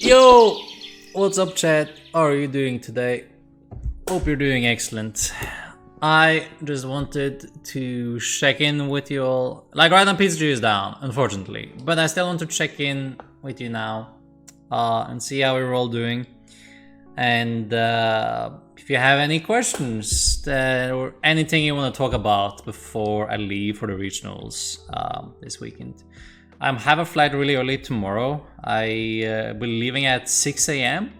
Yo! What's up, chat? How are you doing today? Hope you're doing excellent. I just wanted to check in with you all. Like, right now TCG is down, unfortunately. But I still want to check in with you now and see how we're all doing. And if you have any questions or anything you want to talk about before I leave for the regionals this weekend. I have a flight really early tomorrow. I will be leaving at 6 a.m.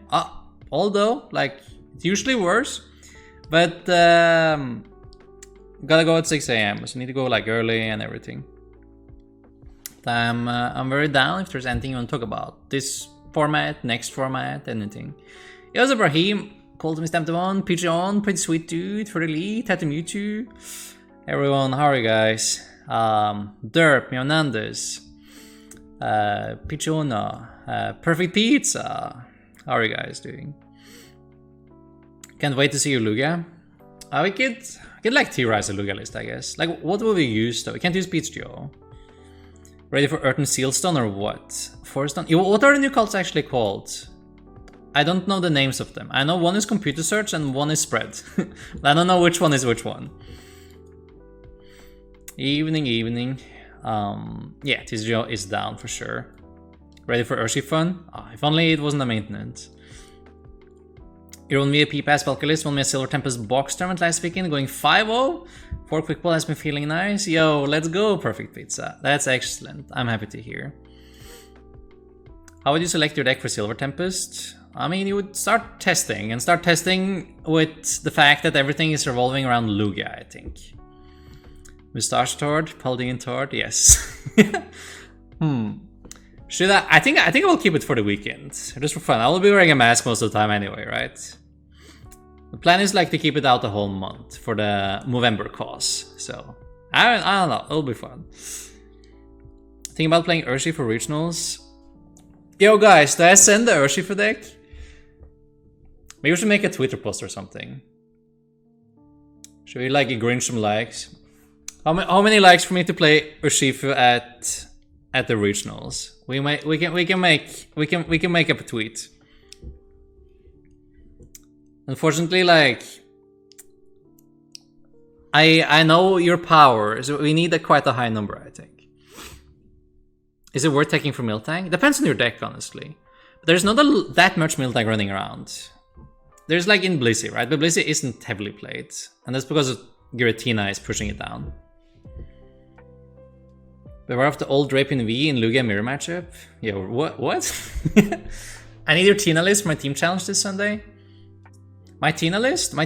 Although, like, it's usually worse. But gotta go at 6 a.m. So I need to go like early and everything. I'm very down if there's anything you want to talk about. This format, next format, anything. Yo, Ibrahim, called me stamped on, PG on, pretty sweet dude for the lead, had to mute you. Everyone, how are you guys? Derp, Hernandez, Pichona, Perfect Pizza. How are you guys doing? Can't wait to see your Lugia. We could like theorize a Lugia list, I guess. Like, what will we use though? We can't use Peach Geo. Ready for Earth and Sealstone or what? Forest Stone? What are the new cults actually called? I don't know the names of them. I know one is computer search and one is spread. I don't know which one is which one. Evening. Yeah, TCG is down for sure. Ready for Urshifu? If only it wasn't a maintenance. Your own VIP pass Valkylist won me a Silver Tempest box tournament last weekend, going 5-0. 4 quick ball has been feeling nice. Yo, let's go, Perfect Pizza. That's excellent. I'm happy to hear. How would you select your deck for Silver Tempest? I mean, you would start testing with the fact that everything is revolving around Lugia, I think. Moustache Tord, Paldean Tord, yes. Should I think I will keep it for the weekend, just for fun. I will be wearing a mask most of the time anyway, right? The plan is like to keep it out the whole month for the Movember cause. So I don't know, it'll be fun. Think about playing Urshifu for regionals. Yo guys, did I send the Urshifu deck? Maybe we should make a Twitter post or something. Should we like grinch some likes? How many likes for me to play Urshifu at the regionals? We can make up a tweet. Unfortunately, like I know your power, so we need quite a high number, I think. Is it worth taking for Miltank? Depends on your deck, honestly. But there's not that much Miltank running around. There's like in Blissey, right? But Blissey isn't heavily played, and that's because Giratina is pushing it down. Beware of the old Draping V in Lugia mirror matchup. Yo, what? I need your Tina list for my team challenge this Sunday. My Tina list, I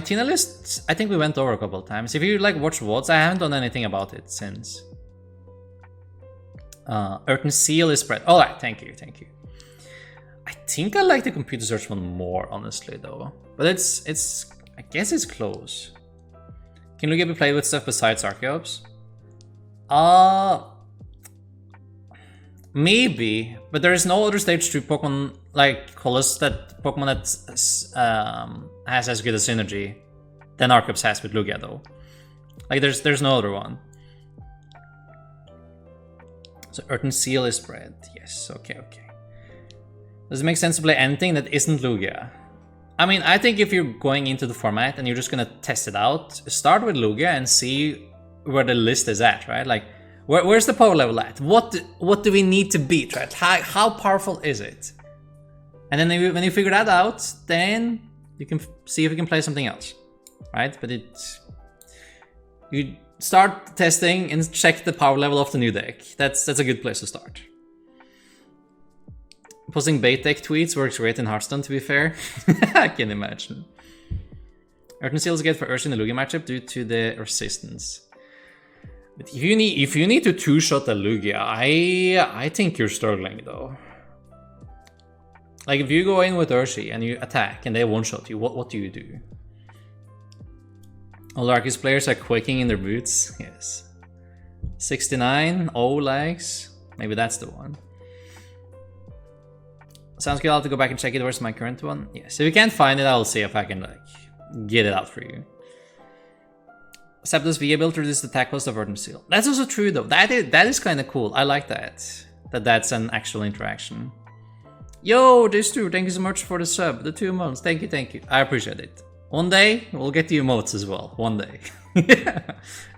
think we went over a couple of times. If you like watch VODs, I haven't done anything about it since. Earth and Seal is spread. Alright, thank you. I think I like the computer search one more, honestly, though. But it's I guess it's close. Can Lugia be played with stuff besides Archeops? Maybe, but there is no other stage 2 Pokemon like Colossus that Pokemon that has as good a synergy than Archeops has with Lugia, though. Like there's no other one. So Earth and Seal is spread. Yes, okay. Does it make sense to play anything that isn't Lugia? I mean, I think if you're going into the format and you're just gonna test it out, start with Lugia and see where the list is at, right? Like, where's the power level at? What do we need to beat, right? How powerful is it? And then when you figure that out, then you can see if you can play something else, right? But you start testing and check the power level of the new deck. That's a good place to start. Posting bait deck tweets works great in Hearthstone, to be fair. I can imagine. Earth and Seal is good for Urshifu in the Lugia matchup due to the resistance. But if you need to two-shot a Lugia, I think you're struggling though. Like if you go in with Urshifu and you attack and they one-shot you, what do you do? All Arceus players are quaking in their boots. Yes. 69, likes. Maybe that's the one. Sounds good, I'll have to go back and check it. Where's my current one? Yes, if you can't find it, I'll see if I can like get it out for you. Septus VA build reduces the attack cost of Earth and Seal. That's also true though. That is kind of cool. I like that. That's an actual interaction. Yo, this too. Thank you so much for the sub, the 2 months. Thank you, thank you. I appreciate it. One day we'll get the emotes as well. One day,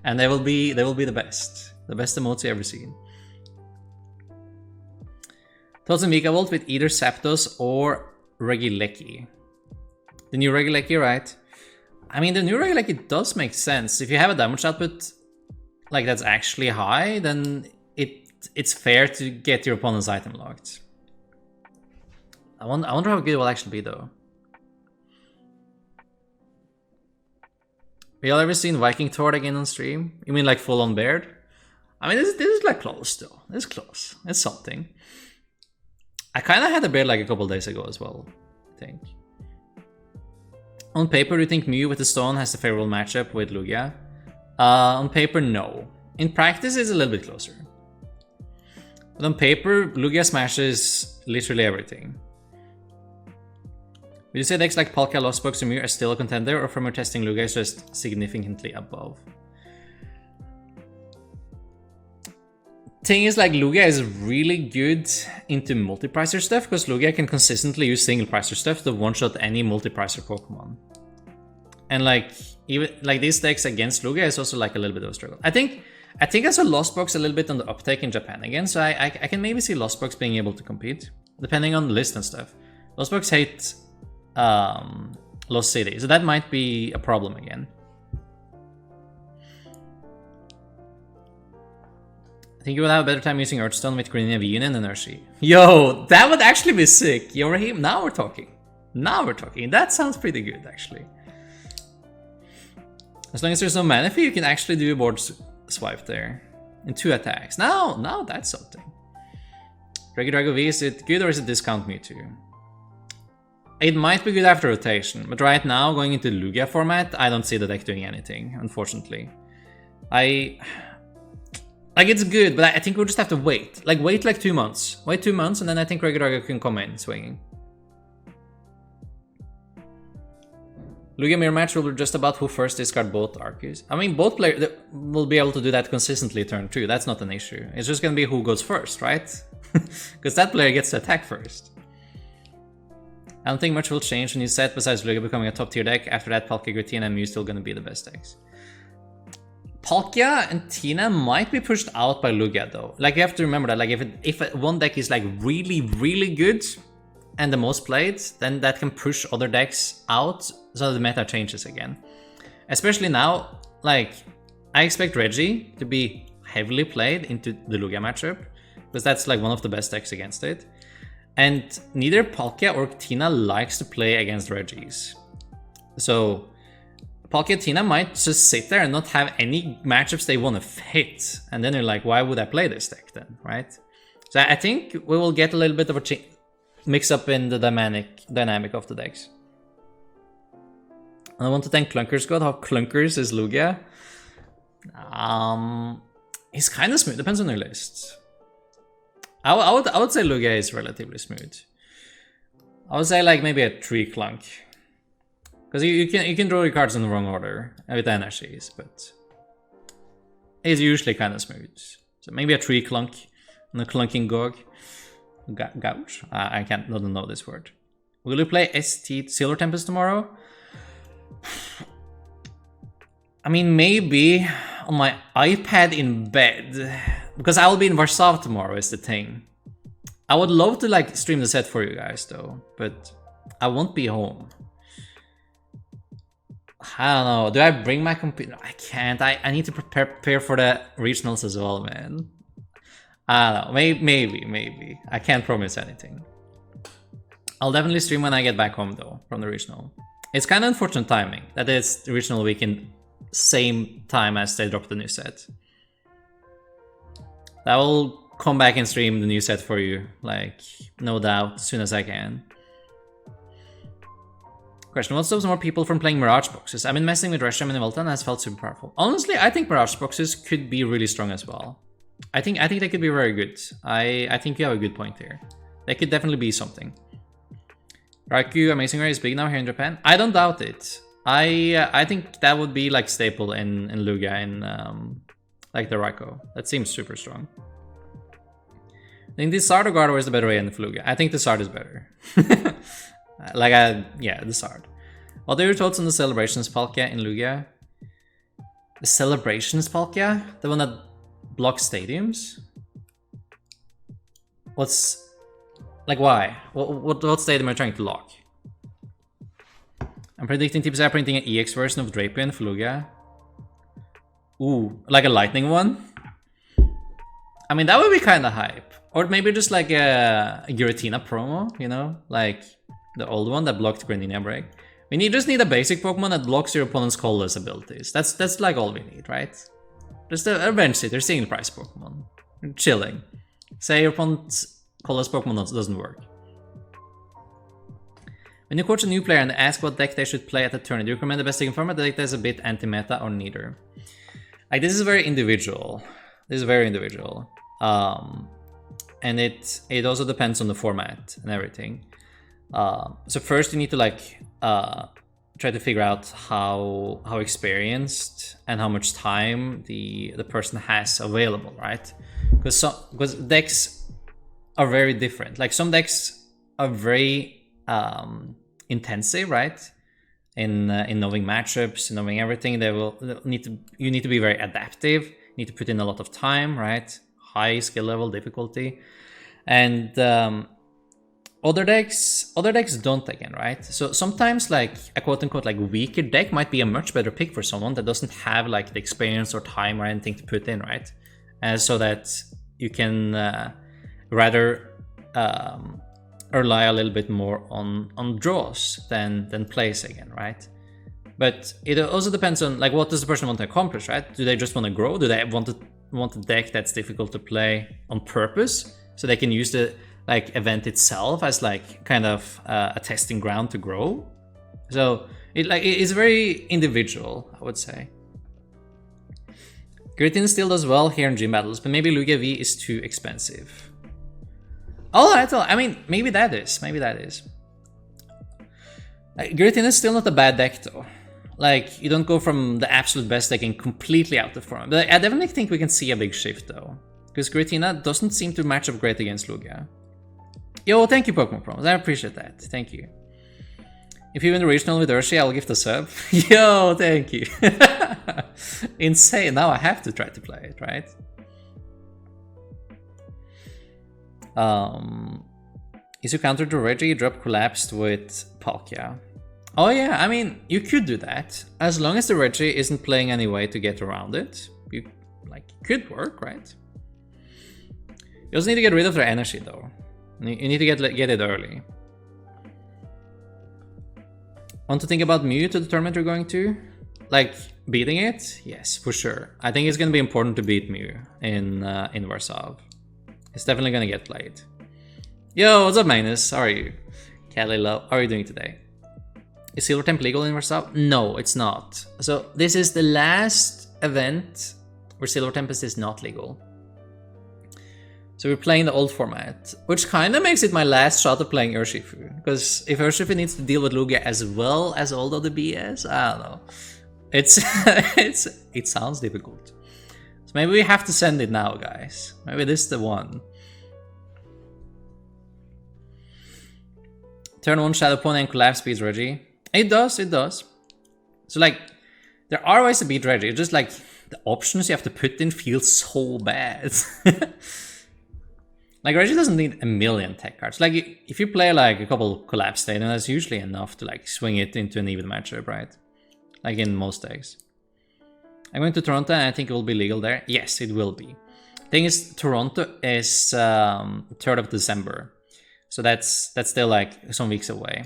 and they will be the best emotes you ever seen. Thoughts on Vikavolt with either Zapdos or Regidrago? The new Regidrago, right? I mean, the new Regidrago does make sense. If you have a damage output like that's actually high, then it's fair to get your opponent's item locked. I wonder how good it will actually be though. We all ever seen Viking Tord again on stream? You mean like full on Baird? I mean, this is like close though. It's close. It's something. I kind of had a Baird like a couple days ago as well, I think. On paper, do you think Mew with the stone has a favorable matchup with Lugia? On paper, no. In practice, it's a little bit closer. But on paper, Lugia smashes literally everything. Would you say decks like Palkia, Lost Box, and Mew are still a contender, or from your testing, Lugia is just significantly above? Thing is, like, Lugia is really good into multi-pricer stuff, because Lugia can consistently use single-pricer stuff to one-shot any multi-pricer Pokemon. And like, even like these decks against Lugia is also like a little bit of a struggle. I think I saw Lost Box a little bit on the uptake in Japan again, so I can maybe see Lost Box being able to compete, depending on the list and stuff. Lost Box hate Lost City, so that might be a problem again. I think you would have a better time using Earthstone with Green Union and Urshifu. Yo, that would actually be sick. Yo, Raheem, now we're talking. Now we're talking. That sounds pretty good, actually. As long as there's no Manaphy, you can actually do a board swipe there. In 2 attacks. Now that's something. Regidrago V, is it good or is it discount Mewtwo? It might be good after rotation, but right now, going into Lugia format, I don't see the deck doing anything, unfortunately. Like, it's good, but I think we'll just have to wait. Like, wait like 2 months. Wait 2 months, and then I think Regidrago can come in swinging. Lugia mirror match will be just about who first discard both Arceus. I mean, both players will be able to do that consistently turn 2. That's not an issue. It's just gonna be who goes first, right? Because that player gets to attack first. I don't think much will change when you set besides Lugia becoming a top tier deck. After that, Palkia, Giratina, and Mew still gonna be the best decks. Palkia and Tina might be pushed out by Lugia though. Like, you have to remember that, like, if one deck is like really, really good and the most played, then that can push other decks out so the meta changes again. Especially now, like, I expect Reggie to be heavily played into the Lugia matchup, because that's like one of the best decks against it. And neither Palkia or Tina likes to play against Reggies. So Palkia and Tina might just sit there and not have any matchups they want to hit. And then you're like, why would I play this deck then, right? So I think we will get a little bit of a mix up in the dynamic of the decks. And I want to thank Clunkers God. How Clunkers is Lugia? He's kind of smooth. Depends on your list. I would say Lugia is relatively smooth. I would say like maybe a 3 Clunk, because you can draw your cards in the wrong order with energies, but it's usually kind of smooth. So maybe a 3 Clunk and a Clunking Gog. Gouge? I don't know this word. Will you play ST Silver Tempest tomorrow? I mean, maybe on my iPad in bed, because I will be in Warsaw tomorrow is the thing. I would love to like stream the set for you guys though, but I won't be home. I don't know. Do I bring my computer? I can't. I need to prepare for the regionals as well, man. I don't know. Maybe. I can't promise anything. I'll definitely stream when I get back home though, from the regional. It's kind of unfortunate timing that it's the regional weekend same time as they drop the new set. I will come back and stream the new set for you, like, no doubt, as soon as I can. Question, what stops more people from playing Mirage boxes? I've been messing with Reshiram and Volta and has felt super powerful. Honestly, I think Mirage boxes could be really strong as well. I think they could be very good. I think you have a good point here. They could definitely be something. Raikou Amazing Ray is big now here in Japan. I don't doubt it. I think that would be like staple in Lugia in like the Raikou. That seems super strong. I think the Sard or Gardevoir is the better way in the Lugia. I think the Sard is better. Yeah, the Sard. What are your thoughts on the Celebrations Palkia in Lugia? The Celebrations Palkia? The one that blocks stadiums? What's... Like, why? What stadium are you trying to lock? I'm predicting TPC are printing an EX version of Drapion for Lugia. Ooh, like a lightning one? I mean, that would be kind of hype. Or maybe just like a Giratina promo, you know? Like the old one that blocked Grandinia Break. We just need a basic Pokemon that blocks your opponent's colorless abilities. That's like all we need, right? Just a bench sitter, seeing the price Pokemon. Chilling. Say your opponent's colorless Pokemon doesn't work. When you coach a new player and ask what deck they should play at the tournament, do you recommend the best deck in format, the deck that's a bit anti-meta, or neither? Like, this is very individual. This is very individual. And it also depends on the format and everything. So first you need to like try to figure out how experienced and how much time the person has available, right? Because decks are very different. Like some decks are very intensive, right? In knowing matchups, in knowing everything. You need to be very adaptive. You need to put in a lot of time, right? High skill level, difficulty, and other decks don't again, right? So sometimes like a quote unquote like weaker deck might be a much better pick for someone that doesn't have like the experience or time or anything to put in, right? And so that you can rather rely a little bit more on draws than plays again, right? But it also depends on like what does the person want to accomplish, right? Do they just want to grow? Do they want a deck that's difficult to play on purpose so they can use the like event itself as like kind of a testing ground to grow? So it's very individual, I would say. Giratina still does well here in gym battles, but maybe Lugia V is too expensive. Oh, I mean, maybe that is. Giratina is still not a bad deck though. Like, you don't go from the absolute best deck and completely out of form. But I definitely think we can see a big shift though. Because Giratina doesn't seem to match up great against Lugia. Yo, thank you Pokemon Promos, I appreciate that. Thank you. If you win the regional with Urshi, I'll give the sub. Yo, thank you. Insane, now I have to try to play it, right? Is your counter to Regi drop collapsed with Palkia? Oh yeah, I mean, you could do that. As long as the Regi isn't playing any way to get around it, you like could work, right? You also need to get rid of their energy though. You need to get it early. Want to think about Mew to the tournament you're going to? Like, beating it? Yes, for sure. I think it's going to be important to beat Mew in Warsaw. It's definitely going to get played. Yo, what's up, Magnus? How are you? Kelly Love, how are you doing today? Is Silver Tempest legal in Warsaw? No, it's not. So this is the last event where Silver Tempest is not legal. So we're playing the old format, which kind of makes it my last shot of playing Urshifu. Because if Urshifu needs to deal with Lugia as well as all of the BS, I don't know. It sounds difficult. So maybe we have to send it now, guys. Maybe this is the one. Turn 1 Shadow Pony and collapse speeds Regi. It does. So like, there are ways to beat Regi. It's just like, the options you have to put in feel so bad. Like, Regi doesn't need a million tech cards. Like, if you play like a couple collapse state, then that's usually enough to like swing it into an even matchup, right? Like in most decks. I'm going to Toronto and I think it will be legal there. Yes, it will be. Thing is, Toronto is 3rd of December. So that's still like some weeks away.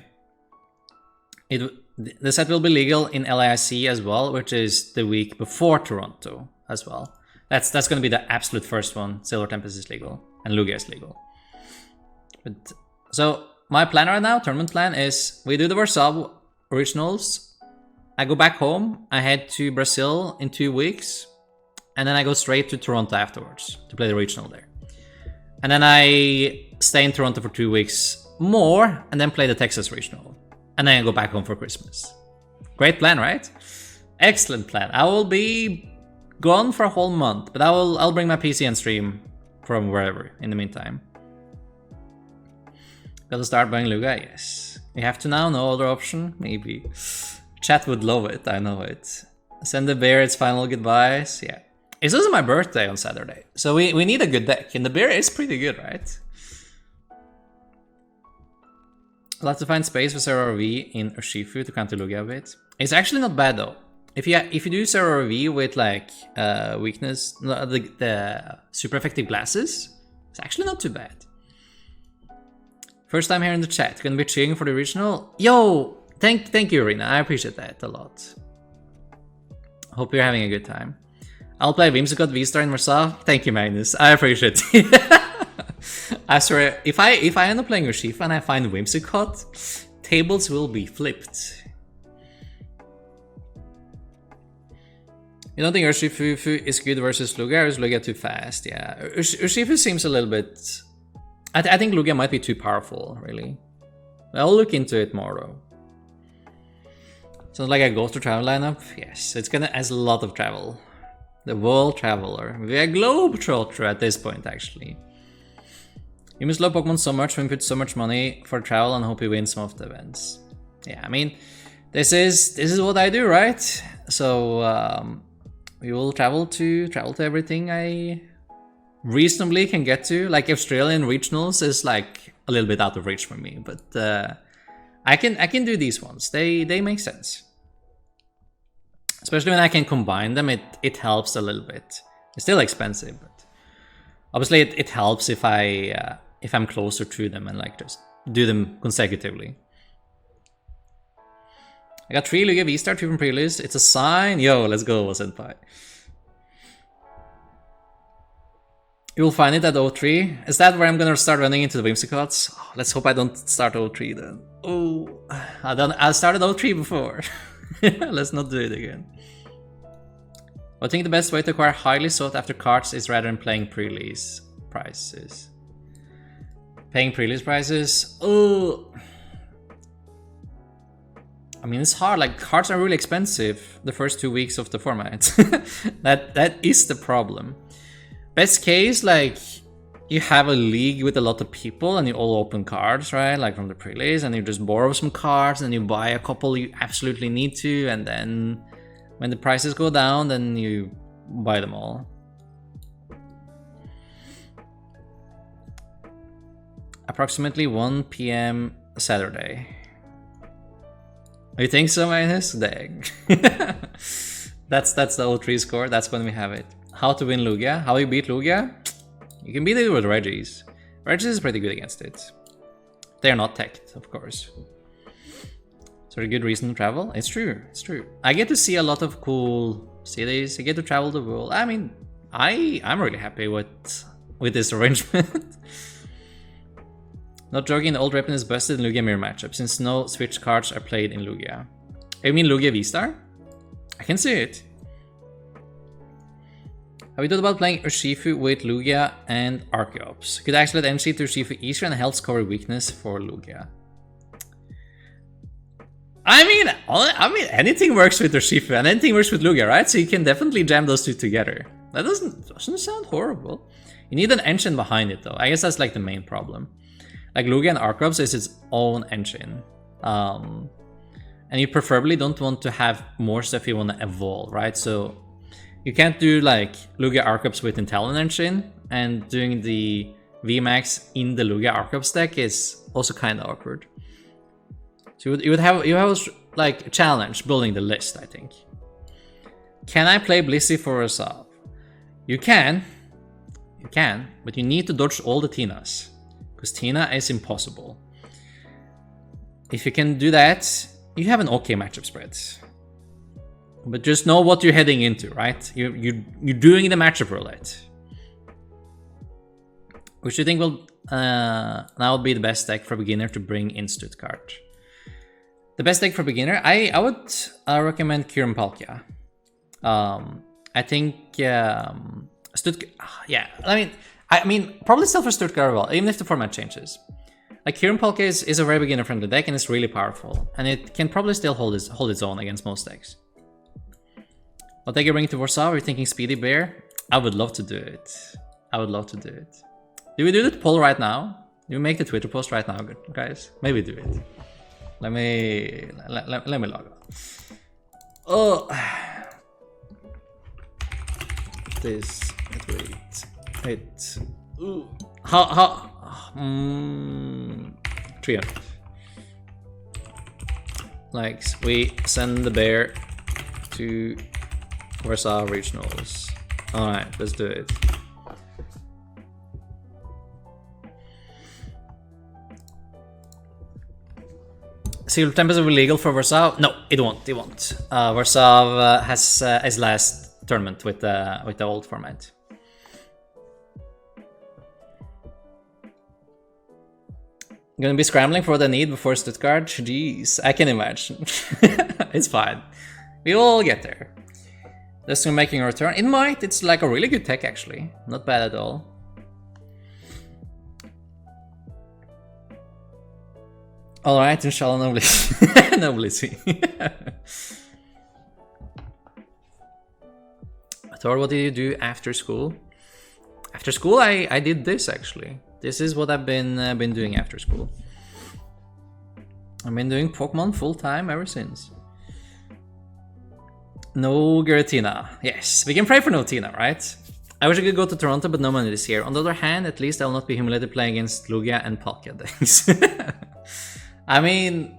The set will be legal in LAIC as well, which is the week before Toronto as well. That's going to be the absolute first one. Silver Tempest is legal and Lugia is legal. But so my plan right now, tournament plan, is we do the Warsaw Regionals. I go back home. I head to Brazil in 2 weeks, and then I go straight to Toronto afterwards to play the regional there. And then I stay in Toronto for 2 weeks more, and then play the Texas regional. And then I go back home for Christmas. Great plan, right? Excellent plan. I will be gone for a whole month, but I'll bring my PC and stream from wherever in the meantime. Gotta start buying Lugia? Yes. You have to now, no other option? Maybe. Chat would love it, I know it. Send the bear its final goodbyes, yeah. It's also my birthday on Saturday, so we need a good deck, and the bear is pretty good, right? I'll have to find space for Zero V in Urshifu to counter Lugia a bit. It's actually not bad though. If you do Zero V with like weakness, the super effective glasses, it's actually not too bad. First time here in the chat, gonna be cheering for the original. Yo, thank you, Irina. I appreciate that a lot. Hope you're having a good time. I'll play Whimsicott V-Star in Warsaw. Thank you, Magnus. I appreciate it. I swear, if I end up playing Urshifu and I find Whimsicott, tables will be flipped. You don't think Urshifu is good versus Lugia, or is Lugia too fast? Yeah, Urshifu seems a little bit... I think Lugia might be too powerful, really. I'll look into it more, though. Sounds like a Ghost to Travel lineup? Yes, it's gonna has a lot of travel. The World Traveler. We're a Globetrotter at this point, actually. You must love Pokemon so much when you put so much money for travel and hope you win some of the events. Yeah, I mean, this is what I do, right? So we will travel to everything I reasonably can get to. Like Australian regionals is like a little bit out of reach for me, but I can do these ones. They make sense. Especially when I can combine them, it helps a little bit. It's still expensive, but obviously it helps if I'm closer to them and like just do them consecutively. I got 3 Lugia V-Star, 2 from pre-list. It's a sign. Yo, let's go, Senpai. You'll find it at O3. Is that where I'm gonna start running into the Whimsicots? Oh, let's hope I don't start O3 then. Oh, I started O3 before. Let's not do it again. I think the best way to acquire highly sought after cards is rather than playing pre-release prices. Paying pre-release prices? Oh, I mean, it's hard. Like, cards are really expensive the first 2 weeks of the format. that is the problem. Best case, like, you have a league with a lot of people and you all open cards, right? Like from the pre-release, and you just borrow some cards and you buy a couple you absolutely need to, and then when the prices go down, then you buy them all. Approximately 1 PM Saturday. You think so, Magnus? Dang. That's the O3 score. That's when we have it. How to win Lugia? How you beat Lugia? You can beat it with Regis. Regis is pretty good against it. They're not teched, of course. So a good reason to travel? It's true, it's true. I get to see a lot of cool cities. I get to travel the world. I mean, I'm really happy with this arrangement. Not joking, the old weapon is busted in Lugia mirror matchup, since no switch cards are played in Lugia. You mean Lugia V-Star? I can see it. Have you thought about playing Urshifu with Lugia and Archeops? Could actually let NC to Urshifu easier and helps cover weakness for Lugia. I mean, anything works with Urshifu and anything works with Lugia, right? So you can definitely jam those two together. That doesn't sound horrible. You need an engine behind it though. I guess that's like the main problem. Like Lugia and Archeops is its own engine. And you preferably don't want to have more stuff you want to evolve, right? So you can't do like Lugia Archeops with inteleon engine, and doing the VMAX in the Lugia Archeops deck is also kind of awkward. So you have like a challenge building the list, I think. Can I play Blissey for a sub? You can, but you need to dodge all the Tinas, because Tina is impossible. If you can do that, you have an okay matchup spread. But just know what you're heading into, right? You're doing the matchup roulette. Which do you think will now be the best deck for beginner to bring in Stuttgart? The best deck for beginner, I would recommend Kyurem Palkia. I think Stuttgart, yeah. I mean, probably still for Stuttgart as well, even if the format changes. Like Kyurem Palkia is a very beginner-friendly deck and it's really powerful, and it can probably still hold its own against most decks. What deck you bring to Warsaw? Are you thinking Speedy Bear? I would love to do it. I would love to do it. Do we do the poll right now? You make the Twitter post right now, guys. Maybe do it. Let me log on. Oh, this tweet. It. Ooh. How? 300 likes. We send the bear to Warsaw Regionals. All right, let's do it. Silver Tempest will be legal for Warsaw? No, it won't. It won't. Warsaw has his last tournament with the old format. Gonna be scrambling for what I need before Stuttgart? Jeez, I can imagine. It's fine. We will get there. This one making a return. It might. It's like a really good tech actually. Not bad at all. Alright, inshallah, no blissy. No blissy. Tord, what did you do after school? After school, I did this actually. This is what I've been doing after school. I've been doing Pokemon full time ever since. No Giratina. Yes, we can pray for no Tina, right? I wish I could go to Toronto, but no money this year. On the other hand, at least I will not be humiliated playing against Lugia and Poké-trainers. I mean,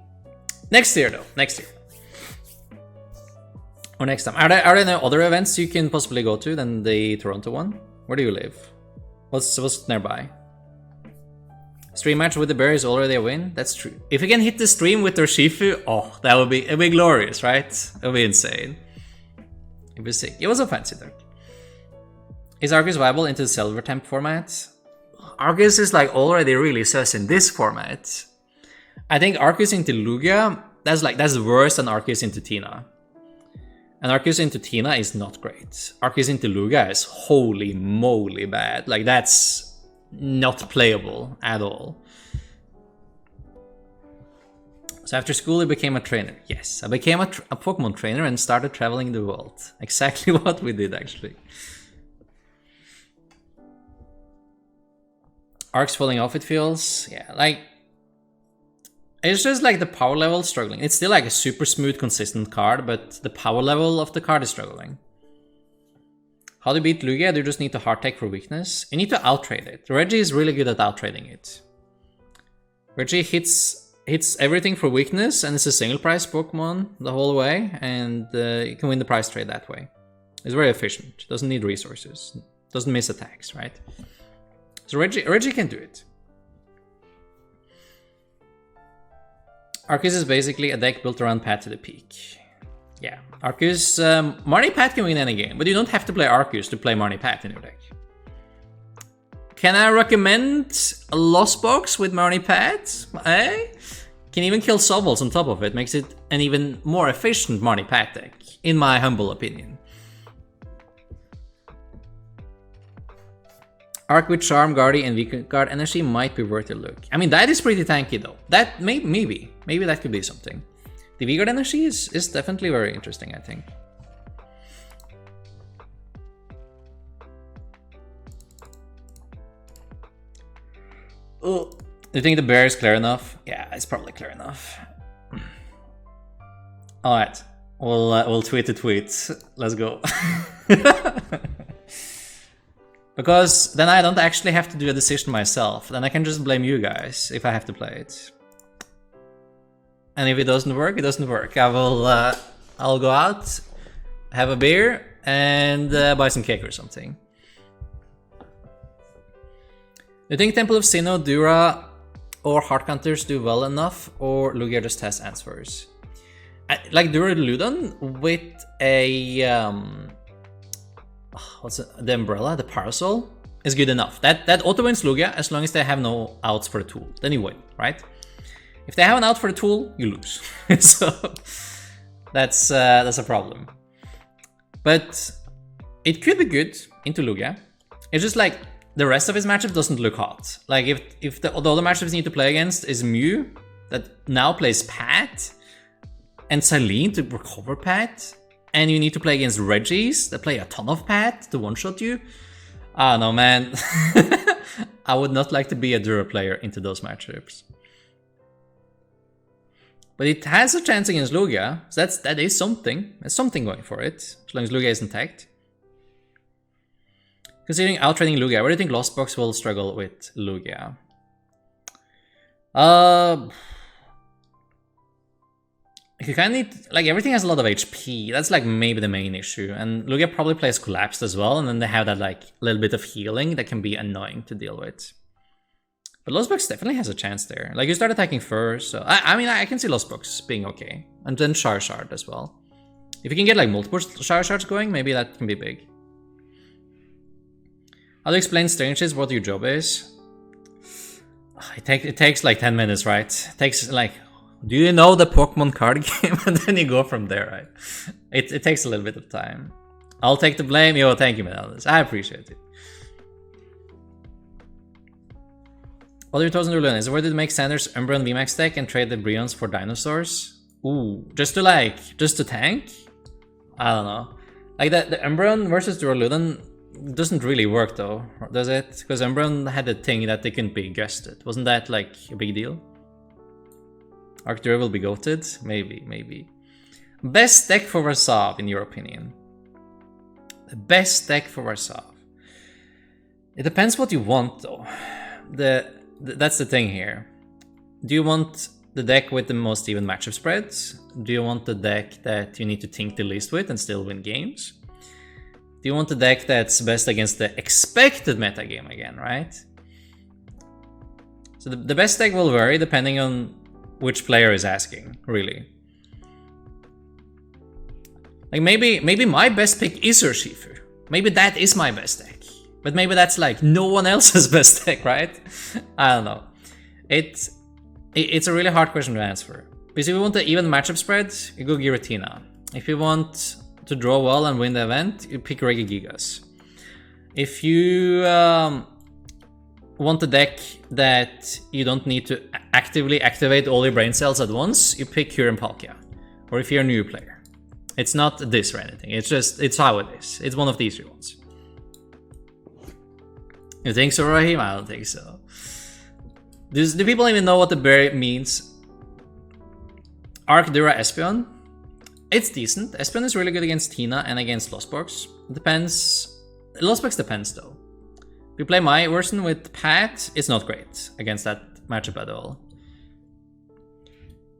next year though. Next year. Or next time. Are there no other events you can possibly go to than the Toronto one? Where do you live? What's nearby? Stream match with the bear is already a win? That's true. If you can hit the stream with Urshifu, oh, that would be glorious, right? It would be insane. It'd be sick. It was a fancy though. Is Arceus viable into the Silver Temp format? Arceus is like already really sus in this format. I think Arceus into Lugia, that's worse than Arceus into Tina. And Arceus into Tina is not great. Arceus into Lugia is holy moly bad. Like that's not playable at all. So after school, I became a trainer. Yes, I became a Pokemon trainer and started traveling the world. Exactly what we did, actually. Arcs falling off, it feels. Yeah, like... It's just like the power level struggling. It's still like a super smooth, consistent card, but the power level of the card is struggling. How to beat Lugia? You just need to hard tech for weakness. You need to out-trade it. Reggie is really good at out-trading it. Reggie hits everything for weakness and it's a single price Pokemon the whole way, and you can win the prize trade that way. It's very efficient. Doesn't need resources. Doesn't miss attacks, right? So Reggie can do it. Arceus is basically a deck built around Path to the Peak. Yeah, Arceus, Marnie Pat can win any game, but you don't have to play Arceus to play Marnie Pat in your deck. Can I recommend a Lost Box with Marnie Pat? Eh? Can even kill Sobbles on top of it, makes it an even more efficient Marnie Pat deck, in my humble opinion. Arc with Charm, Guardy, and Weak Guard Energy might be worth a look. I mean, that is pretty tanky though. That maybe that could be something. The Weak Guard Energy is definitely very interesting, I think. Oh, do you think the bear is clear enough? Yeah, it's probably clear enough. All right, we'll tweet the tweet. Let's go. Because then I don't actually have to do a decision myself. Then I can just blame you guys if I have to play it. And if it doesn't work, it doesn't work. I'll go out, have a beer, and buy some cake or something. Do you think Temple of Sinnoh, Dura, or Heart Counters do well enough, or Lugia just has answers? Like Dura Ludon with a what's it? The umbrella, the parasol is good enough. That auto wins Lugia as long as they have no outs for the tool. Then you win, right? If they have an out for the tool, you lose. So that's a problem. But it could be good into Lugia. It's just like the rest of his matchup doesn't look hot. Like if the other matchups you need to play against is Mew that now plays Pat and Celine to recover Pat, and you need to play against Reggies that play a ton of Pat to one-shot you. I don't know, man. I would not like to be a Dura player into those matchups. But it has a chance against Lugia, so that is something. There's something going for it, as long as Lugia is intact. Considering outrunning Lugia, where do you think Lost Box will struggle with Lugia? You kind of need, like, everything has a lot of HP. That's like maybe the main issue. And Lugia probably plays Collapsed as well, and then they have that like little bit of healing that can be annoying to deal with. But Lost Box definitely has a chance there. Like, you start attacking first, so I mean, I can see Lost Box being okay. And then Charizard as well. If you can get like multiple Charizards going, maybe that can be big. How do you explain Stranges what your job is? It takes like 10 minutes, right? It takes like, do you know the Pokemon card game? And then you go from there, right? It takes a little bit of time. I'll take the blame. Yo, thank you, man. I appreciate it. What are your thoughts on Rulen? Is it worth it to make Sanders Umbreon VMAX deck and trade the Bryons for dinosaurs? Ooh, just to tank? I don't know. Like the Umbreon versus Duraludon doesn't really work though, does it? Because Umbreon had a thing that they couldn't be guested. Wasn't that like a big deal? Arctura will be goated? Maybe. Best deck for Warsaw, in your opinion? The best deck for Warsaw. It depends what you want though. That's the thing here. Do you want the deck with the most even matchup spreads? Do you want the deck that you need to think the least with and still win games? Do you want the deck that's best against the expected metagame again, right? So the best deck will vary depending on which player is asking, really. Like maybe my best pick is Urshifu. Maybe that is my best deck. But maybe that's like no one else's best deck, right? I don't know. It's a really hard question to answer. Because if you want the even matchup spread, you go Giratina. If you want to draw well and win the event, you pick Regigigas. If you want a deck that you don't need to actively activate all your brain cells at once, you pick Kyurem Palkia. Or if you're a new player. It's not this or anything, it's how it is. It's one of these three ones. You think so, Raheem? I don't think so. Do people even know what the berry means? Arcdura Espeon? It's decent. Espeon is really good against Tina and against Lost Box. Depends. Lost Box depends though. If you play my version with Pat, it's not great against that matchup at all.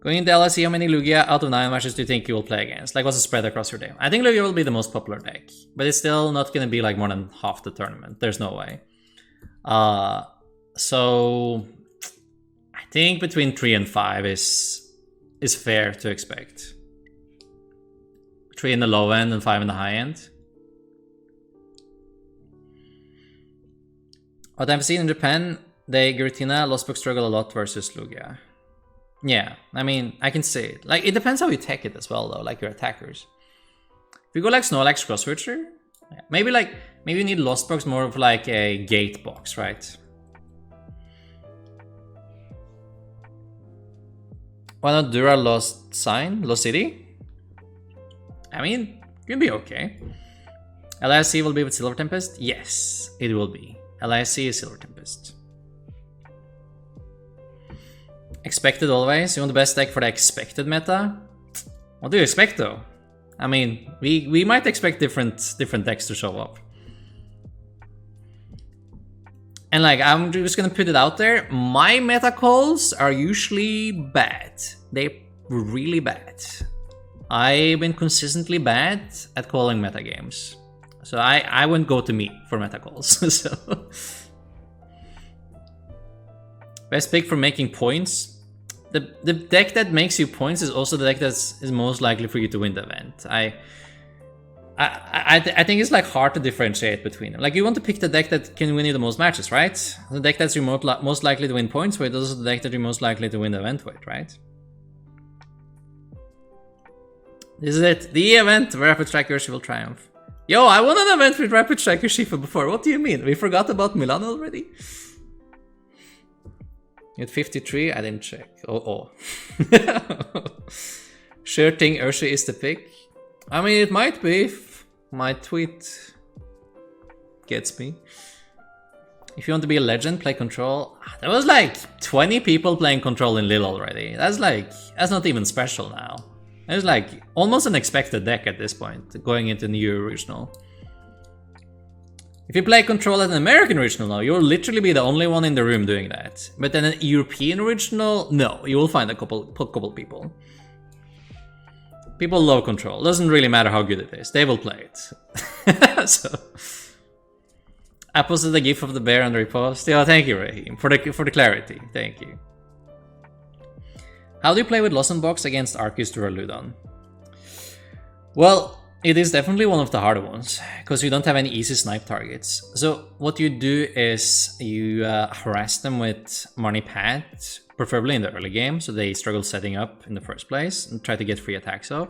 Going into LSE, how many Lugia out of 9 matches do you think you will play against? Like, what's the spread across your day? I think Lugia will be the most popular deck, but it's still not going to be like more than half the tournament. There's no way. So I think between 3 and 5 is fair to expect. 3 in the low end and 5 in the high end. What I've seen in Japan, they Giratina, Lost Box struggle a lot versus Lugia. Yeah, I mean, I can see it. Like, it depends how you tech it as well, though, like your attackers. If you go like Snorlax Cross Switcher, yeah, maybe you need Lost Box more of like a gate box, right? Why not Dura Lost City? I mean, it can be okay. LIC will be with Silver Tempest? Yes, it will be. LIC is Silver Tempest. Expected always? You want the best deck for the expected meta? What do you expect though? I mean, we might expect different decks to show up. And like, I'm just gonna put it out there, my meta calls are usually bad. They're really bad. I've been consistently bad at calling meta games. So I wouldn't go to me for meta calls. So best pick for making points. The deck that makes you points is also the deck that is most likely for you to win the event. I think it's like hard to differentiate between them. Like, you want to pick the deck that can win you the most matches, right? The deck that's you're most likely to win points with is also the deck that you're most likely to win the event with, right? This is it. The event where Rapid Strike Urshifu will triumph. Yo, I won an event with Rapid Strike Urshifu before. What do you mean? We forgot about Milan already? You had 53? I didn't check. Oh. Sure thing Urshifu is the pick? I mean, it might be. Might tweet. gets me. If you want to be a legend, play control. There was like 20 people playing control in Lille already. That's not even special now. It's like almost an expected deck at this point, going into new regional. If you play control at an American regional now, you'll literally be the only one in the room doing that. But then an European regional, no, you will find a couple people. People love control. Doesn't really matter how good it is. They will play it. So I posted the gif of the bear on the repost. Yeah, thank you, Raheem, for the clarity. Thank you. How do you play with Lost Box against Arceus Duraludon? Well, it is definitely one of the harder ones, because you don't have any easy snipe targets. So what you do is you harass them with Marnie Pat, preferably in the early game, so they struggle setting up in the first place, and try to get free attacks off.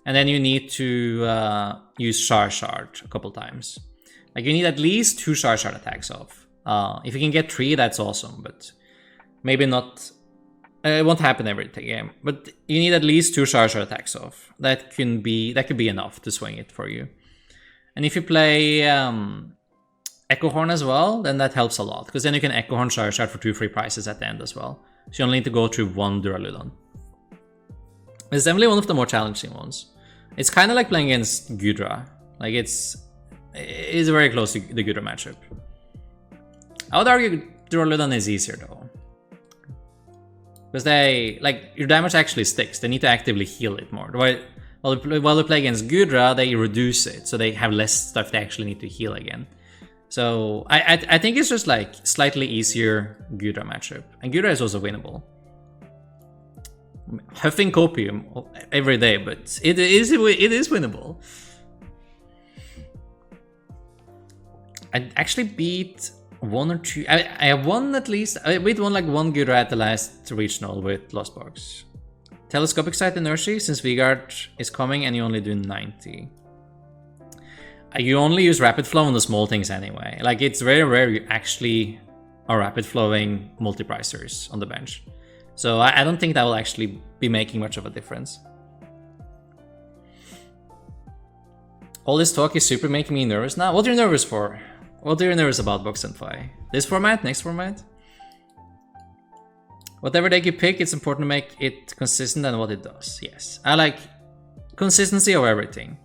And then you need to use Shard a couple times. Like, you need at least 2 Shard attacks off. If you can get 3, that's awesome, but maybe not. It won't happen every game, but you need at least 2 Shard attacks off. That could be enough to swing it for you. And if you play Echo Horn as well, then that helps a lot, because then you can Echo Horn Shard for 2 free prizes at the end as well. So you only need to go through 1 Duraludon. It's definitely one of the more challenging ones. It's kind of like playing against Gudra. Like, it's very close to the Gudra matchup. I would argue Duraludon is easier though, because your damage actually sticks. They need to actively heal it more. While they play against Gudra, they reduce it, so they have less stuff they actually need to heal again. So I think it's just like slightly easier Gudra matchup, and Gudra is also winnable. Huffing copium every day, but it is winnable. I actually beat 1 or 2. I have won at least. I beat like one Gudra at the last regional with Lost Box. Telescopic sight in Urshi, since Vigard is coming and you only do 90. You only use rapid flow on the small things anyway. Like, it's very rare you actually are rapid flowing multi-pricers on the bench. So I don't think that will actually be making much of a difference. All this talk is super making me nervous now. What are you nervous for? What are you nervous about, Box and Fi? This format? Next format? Whatever deck you pick, it's important to make it consistent and what it does. Yes, I like consistency of everything.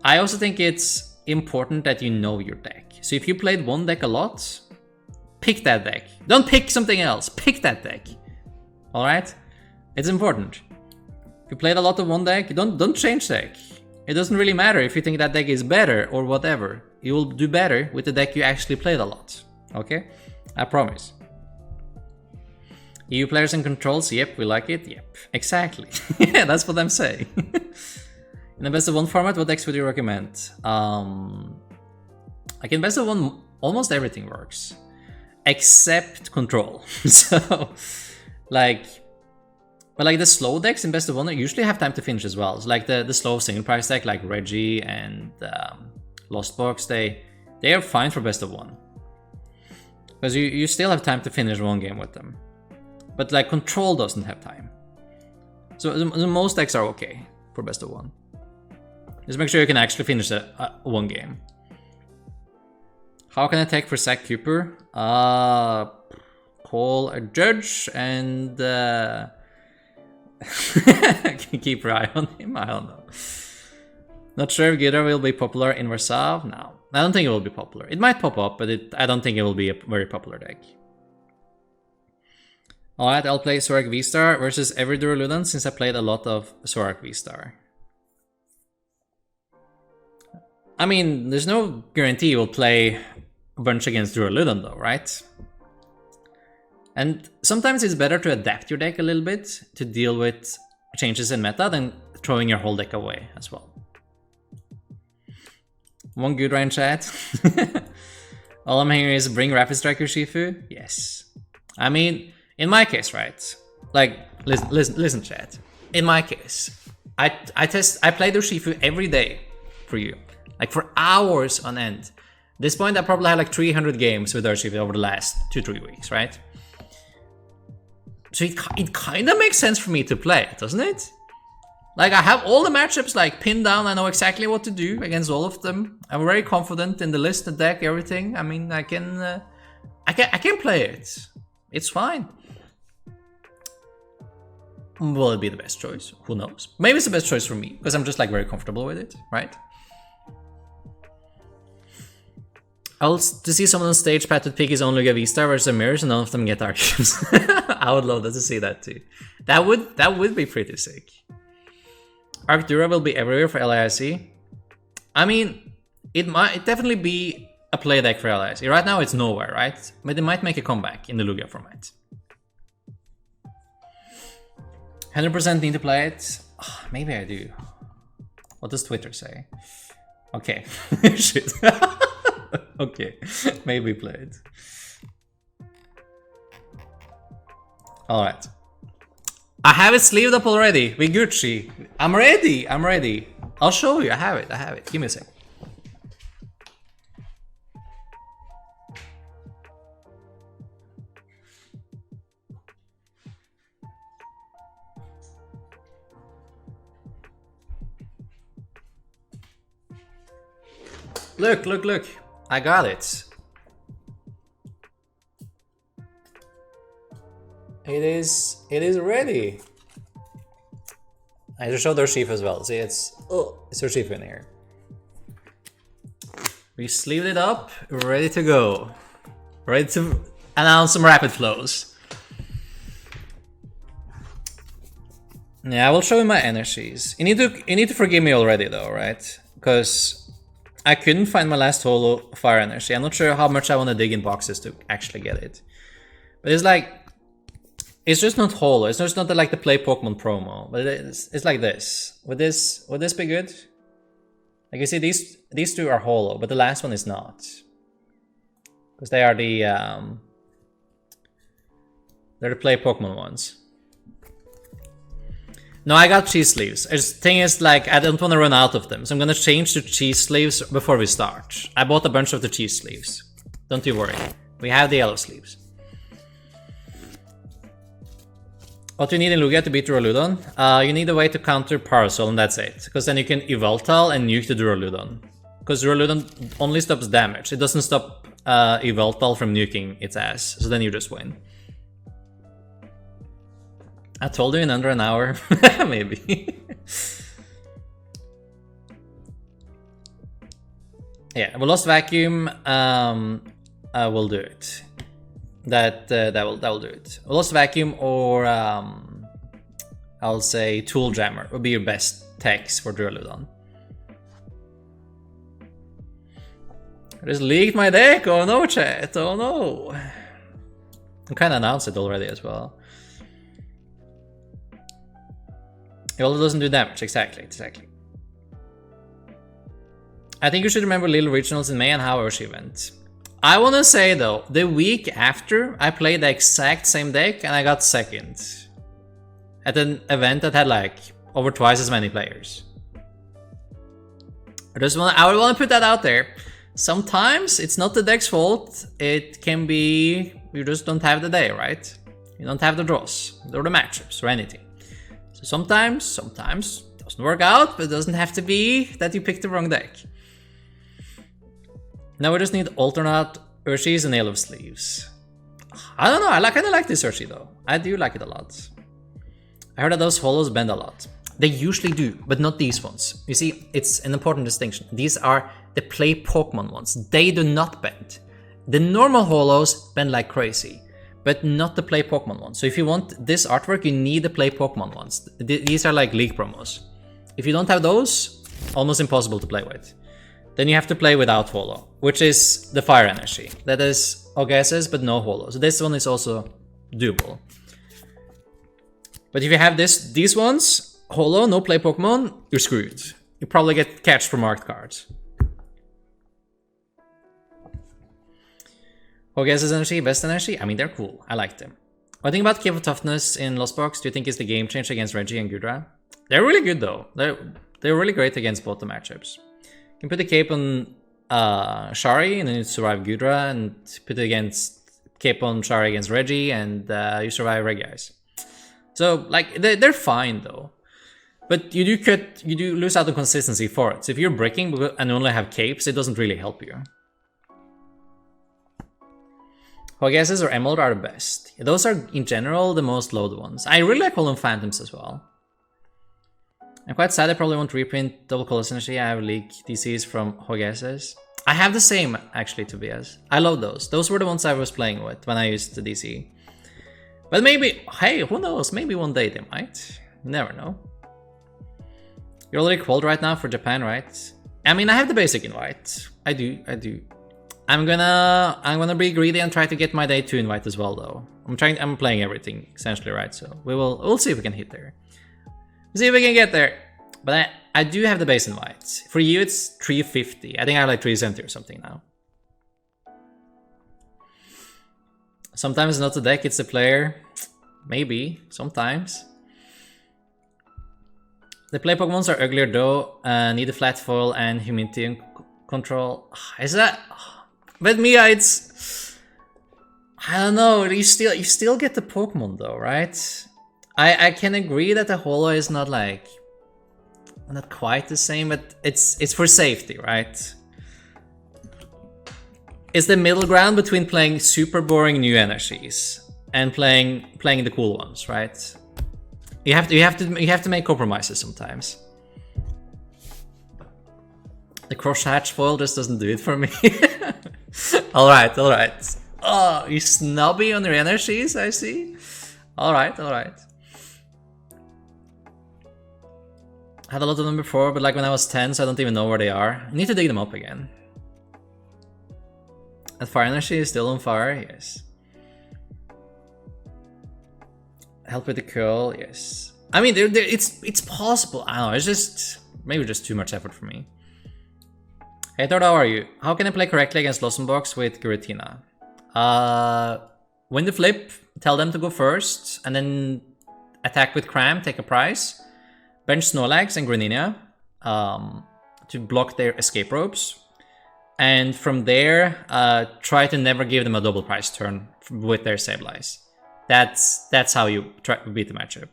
I also think it's important that you know your deck. So if you played one deck a lot, pick that deck. Don't pick something else. Pick that deck. All right? It's important. If you played a lot of one deck, don't change deck. It doesn't really matter if you think that deck is better or whatever. You will do better with the deck you actually played a lot. Okay? I promise. EU players and controls, yep, we like it, yep. Exactly. Yeah, that's what I'm saying. In the best of one format, what decks would you recommend? Like, in best of one, almost everything works. Except control. So, like... But like the slow decks in best of one usually have time to finish as well. So like the slow single price deck like Regi and Lost Box, they are fine for best of one. Because you still have time to finish one game with them. But like control doesn't have time. So the most decks are okay for best of one. Just make sure you can actually finish one game. How can I take for Zach Cooper? Call a judge and keep your eye on him. I don't know. Not sure if Gudra will be popular in Warsaw. No, I don't think it will be popular. It might pop up, but I don't think it will be a very popular deck. Alright, I'll play Zorak V-Star versus every Duraludon since I played a lot of Zorak V-Star. I mean, there's no guarantee you'll play a bunch against Duraludon though, right? And sometimes it's better to adapt your deck a little bit to deal with changes in meta than throwing your whole deck away as well. One good in chat. All I'm hearing is bring Rapid Strike Urshifu. Yes. I mean, in my case, right? Like, listen, chat. In my case, I played Urshifu every day for you, like for hours on end. At this point, I probably had like 300 games with Urshifu over the last 2-3 weeks, right? So it kind of makes sense for me to play it, doesn't it? Like, I have all the matchups like pinned down. I know exactly what to do against all of them. I'm very confident in the list, the deck, everything. I mean, I can play it. It's fine. Will it be the best choice? Who knows? Maybe it's the best choice for me because I'm just like very comfortable with it, right? To see someone on stage Pat would pick his own Lugia V-Star versus mirrors and none of them get archives. I would love to see that too. That would be pretty sick. Arctura will be everywhere for LIC. I mean, it might definitely be a play deck for LIC. Right now it's nowhere, right? But it might make a comeback in the Lugia format. 100% need to play it? Oh, maybe I do. What does Twitter say? Okay. Shit. Okay. Maybe play it. Alright. I have it sleeved up already with Gucci. I'm ready. I'm ready. I'll show you. I have it. I have it. Give me a sec. Look, look, look. I got it. It is ready. I just showed Urshifu as well. See, it's Urshifu in here. We sleeved it up, ready to go. Ready to announce some rapid flows. Yeah, I will show you my energies. You need to forgive me already though, right? Because I couldn't find my last holo fire energy. I'm not sure how much I want to dig in boxes to actually get it. But it's like, it's just not holo. It's just not like the Play Pokemon promo. But it's like this. Would this be good? Like you see, these two are holo, but the last one is not. Because they are they're the Play Pokemon ones. No, I got cheese sleeves. The thing is, like, I don't want to run out of them, so I'm gonna change to cheese sleeves before we start. I bought a bunch of the cheese sleeves. Don't you worry. We have the yellow sleeves. What do you need in Lugia to beat Duraludon? You need a way to counter Parasol, and that's it. Because then you can Yveltal and nuke the Duraludon. Because Duraludon only stops damage. It doesn't stop Yveltal from nuking its ass. So then you just win. I told you in under an hour. Maybe. Yeah, we lost vacuum. We'll do it. That will do it. We lost vacuum, or I'll say tool jammer would be your best techs for Duraludon. I just leaked my deck. Oh no, chat. Oh no. I kind of announced it already as well. It also doesn't do damage, exactly. I think you should remember Little Regionals in May and how Urshifu went. I wanna say though, the week after, I played the exact same deck and I got second. At an event that had like over twice as many players. I would wanna put that out there. Sometimes it's not the deck's fault, it can be you just don't have the day, right? You don't have the draws, or the matchups, or anything. So sometimes it doesn't work out, but it doesn't have to be that you picked the wrong deck. Now we just need alternate Urshis and Yellow Sleeves. I don't know, I kinda like this Urshi though. I do like it a lot. I heard that those holos bend a lot. They usually do, but not these ones. You see, it's an important distinction. These are the Play Pokemon ones. They do not bend. The normal holos bend like crazy, but not the Play Pokemon ones. So if you want this artwork, you need the Play Pokemon ones. These are like league promos. If you don't have those, almost impossible to play with. Then you have to play without holo, which is the Fire Energy. That is OGSs, but no holo. So this one is also doable. But if you have these ones, holo, no Play Pokemon, you're screwed. You probably get catched for marked cards. OGS's energy, best energy? I mean, they're cool. I like them. What do you think about Kevo Toughness in Lost Box? Do you think it's the game change against Reggie and Gudra? They're really good though. They're really great against both the matchups. You can put the cape on Shari and then you survive Gudra, and put it against cape on Shari against Reggie, and you survive Regi's. So like they're fine though. But you do lose out on consistency for it. So if you're breaking and only have capes, it doesn't really help you. Hogases or Emerald are the best. Those are, in general, the most loaded ones. I really like Hollow Phantoms as well. I'm quite sad I probably won't reprint Double Colorless Energy. I have leak DCs from Hogases. I have the same, actually, Tobias. I love those. Those were the ones I was playing with when I used the DC. But maybe, hey, who knows? Maybe one day they might. You never know. You're already qualified right now for Japan, right? I mean, I have the basic invite. I do. I'm gonna be greedy and try to get my day 2 invite as well, though. I'm playing everything essentially, right? So we'll see if we can hit there. See if we can get there. But I do have the base invite. For you, it's 350. I think I have like 370 or something now. Sometimes not the deck, it's the player. Maybe, sometimes. The play Pokemons are uglier though. Need a flat foil and humidity control. Is that? With Mia, it's, I don't know. You still get the Pokemon though, right? I can agree that the holo is not like, not quite the same, but it's for safety, right? It's the middle ground between playing super boring new energies and playing the cool ones, right? You have to make compromises sometimes. The crosshatch foil just doesn't do it for me. Alright. Oh, you snobby on your energies, I see. Alright. Had a lot of them before, but like when I was 10, so I don't even know where they are. I need to dig them up again. That fire energy is still on fire, yes. Help with the curl, yes. I mean, it's possible. I don't know, it's just maybe just too much effort for me. Hey Tord, how are you? How can I play correctly against Lossenbox with Giratina? Win the flip, tell them to go first, and then attack with Cram, take a prize. Bench Snorlax and Greninja to block their escape ropes. And from there, try to never give them a double prize turn with their Sableye. That's how you try to beat the matchup.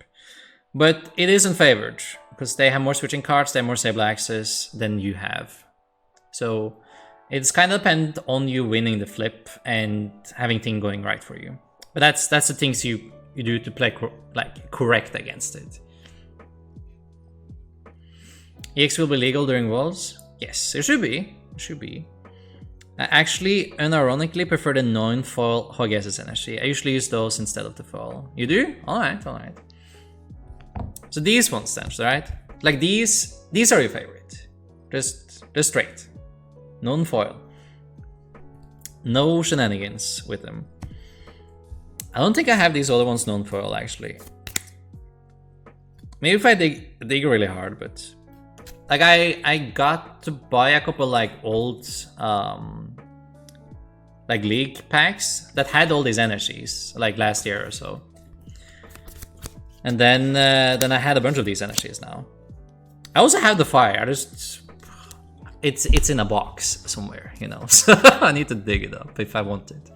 But it isn't favored, because they have more switching cards, they have more Sableyes than you have. So it's kind of dependent on you winning the flip and having things going right for you. But that's the things you do to play correct against it. EX will be legal during Worlds? Yes, it should be. It should be. I actually, unironically, prefer the non-foil Hogases energy. I usually use those instead of the foil. You do? Alright. So these ones then, right? Like these are your favorite. Just straight. Non-foil. No shenanigans with them. I don't think I have these other ones non-foil, actually. Maybe if I dig really hard, but... Like I got to buy a couple like old like league packs that had all these energies like last year or so, and then I had a bunch of these energies now. I also have the fire. It's in a box somewhere, you know. So I need to dig it up if I want it.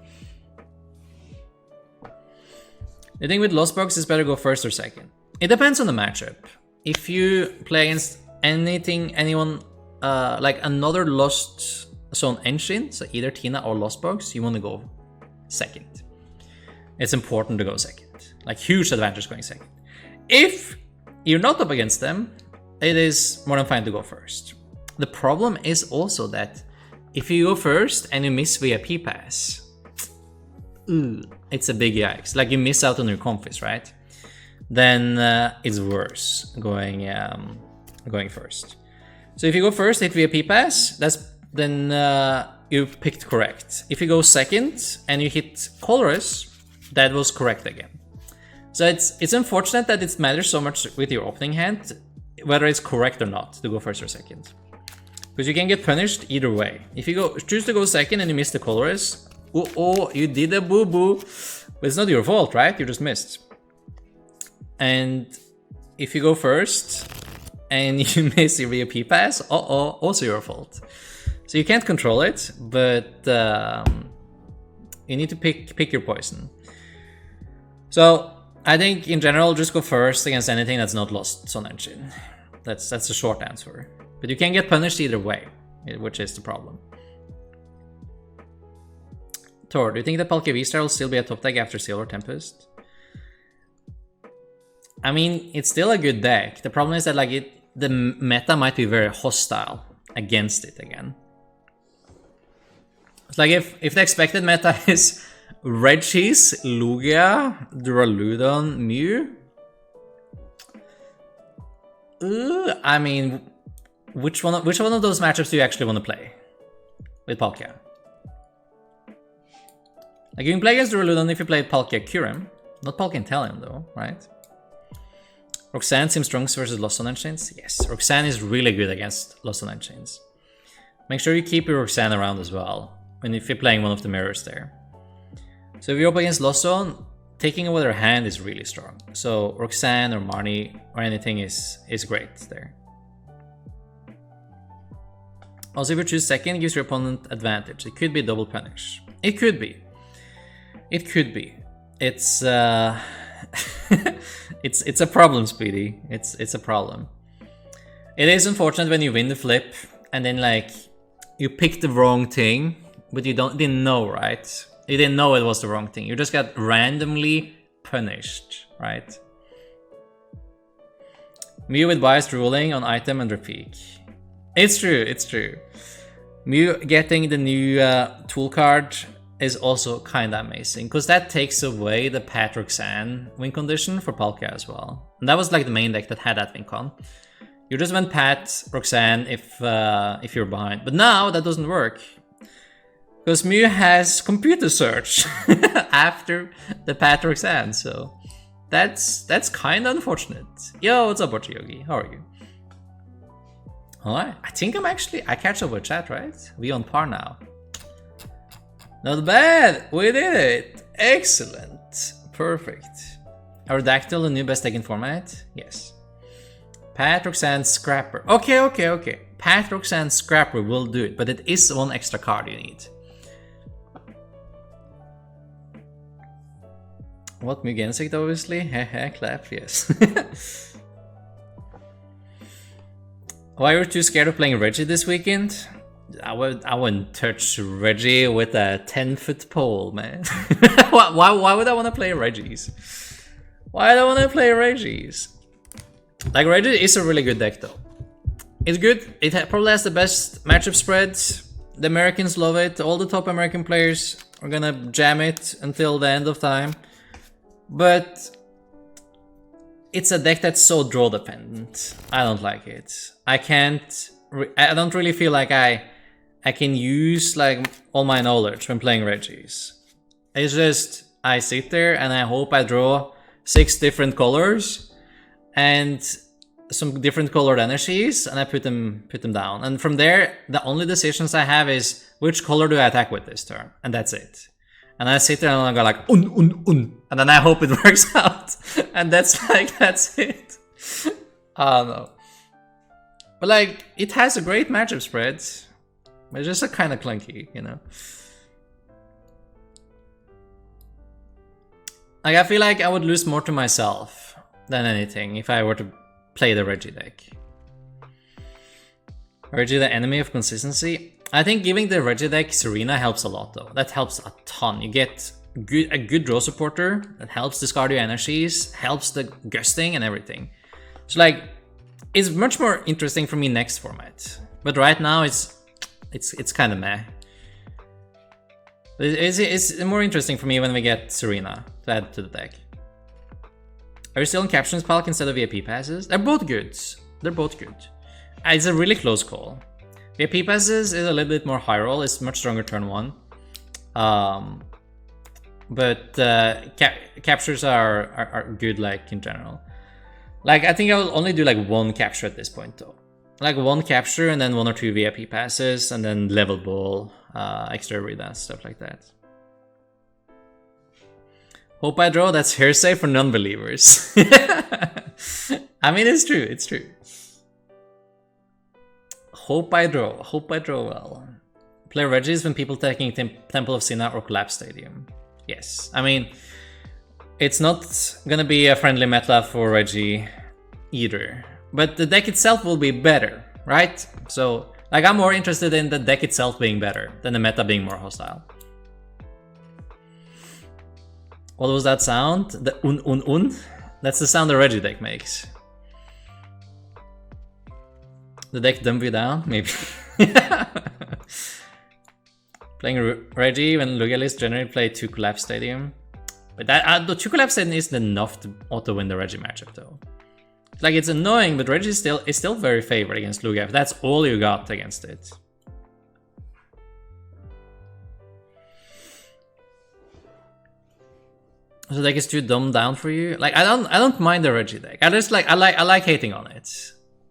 The thing with Lost Box is better go first or second. It depends on the matchup. If you play against anyone like another Lost Zone engine, so either Tina or Lost Box, you want to go second. It's important to go second. Like huge advantage going second. If you're not up against them, it is more than fine to go first. The problem is also that if you go first and you miss VIP pass, it's a big yikes. Like you miss out on your confis, right? Then it's worse going first. So if you go first, hit VIP pass, then you picked correct. If you go second and you hit Colorless, that was correct again. So it's unfortunate that it matters so much with your opening hand, whether it's correct or not to go first or second. Because you can get punished either way. If you choose to go second and you miss the Colorless, oh, you did a boo-boo. But it's not your fault, right? You just missed. And if you go first and you miss your VIP pass, also your fault. So you can't control it, but you need to pick your poison. So I think in general, just go first against anything that's not lost Sun Engine. That's the short answer. But you can get punished either way, which is the problem. Tord, do you think that Palkia will still be a top deck after Silver Tempest? I mean, it's still a good deck. The problem is that like the meta might be very hostile against it again. It's like if the expected meta is Regis, Lugia, Duraludon, Mew. I mean, which one of those matchups do you actually want to play with Palkia? Like you can play against Duraludon if you play Palkia Kyurem, not Palkia Inteleon though, right? Roxanne seems strong versus Lost on Chains. Yes, Roxanne is really good against Lost on Chains. Make sure you keep your Roxanne around as well, when if you're playing one of the mirrors there. So if you're up against Lost Zone, taking away their hand is really strong. So Roxanne or Marnie or anything is great there. Also, if you choose second, it gives your opponent advantage. It could be double punish. It could be. It could be. It's it's a problem, Speedy. It's a problem. It is unfortunate when you win the flip and then like you pick the wrong thing, but you didn't know, right? You didn't know it was the wrong thing. You just got randomly punished, right? Mew with biased ruling on item and Rafik. It's true, it's true. Mew getting the new tool card is also kind of amazing, because that takes away the Pat Roxanne win condition for Palkia as well. And that was like the main deck that had that win con. You just went Pat Roxanne if you're behind. But now that doesn't work, because Mew has computer search after the Pat Roxanne, so that's kind of unfortunate. Yo, what's up, Yogi? How are you? Alright, I think I catch up with chat, right? We on par now. Not bad, we did it. Excellent, perfect. Aerodactyl, the new best deck in format? Yes. Pat Roxanne Scrapper. Okay. Pat Roxanne Scrapper will do it, but it is one extra card you need. What, Mugensect obviously? Hehe, clap, yes. Why were you too scared of playing Reggie this weekend? I wouldn't touch Reggie with a 10-foot pole, man. why would I want to play Reggies? Why do I want to play Reggies? Like, Reggie is a really good deck though. It's good. It probably has the best matchup spreads. The Americans love it. All the top American players are gonna jam it until the end of time. But it's a deck that's so draw dependent. I don't like it. I don't really feel like I can use like all my knowledge when playing Reggies. It's just I sit there and I hope I draw 6 different colors and some different colored energies, and I put them down. And from there, the only decisions I have is which color do I attack with this turn, and that's it. And I sit there and I go like and then I hope it works out. And that's it. I don't know. But like, it has a great matchup spread. It's just a kind of clunky, you know. Like, I feel like I would lose more to myself than anything if I were to play the Reggie deck. Reggie, the enemy of consistency. I think giving the Reggie deck Serena helps a lot though. That helps a ton. You get a good draw supporter that helps discard your energies, helps the gusting and everything. So like, it's much more interesting for me next format. But right now it's kind of meh. It's more interesting for me when we get Serena to add to the deck. Are you still on Captions Palk instead of VIP passes? They're both good. They're both good. It's a really close call. VIP passes is a little bit more high roll. It's much stronger turn 1. But captures are good, like, in general. Like, I think I will only do like 1 capture at this point though. Like 1 capture and then 1 or 2 VIP passes and then level ball, extra read, stuff like that. Hope I draw, that's hearsay for non-believers. I mean, it's true, it's true. Hope I draw well. Play Regis when people taking Temple of Sinnoh or Collapse Stadium. Yes, I mean, it's not gonna be a friendly meta for Regi either. But the deck itself will be better, right? So, like, I'm more interested in the deck itself being better than the meta being more hostile. What was that sound? The un. That's the sound the Regi deck makes. The deck dump you down? Maybe. Playing Regi when Lugia list generally play 2 Collapse Stadium. But that the 2 Collapse Stadium isn't enough to auto-win the Regi matchup though. Like, it's annoying, but Regi is still very favored against Lugia if that's all you got against it. So the deck is too dumbed down for you? Like, I don't mind the Regi deck. I just like I like hating on it.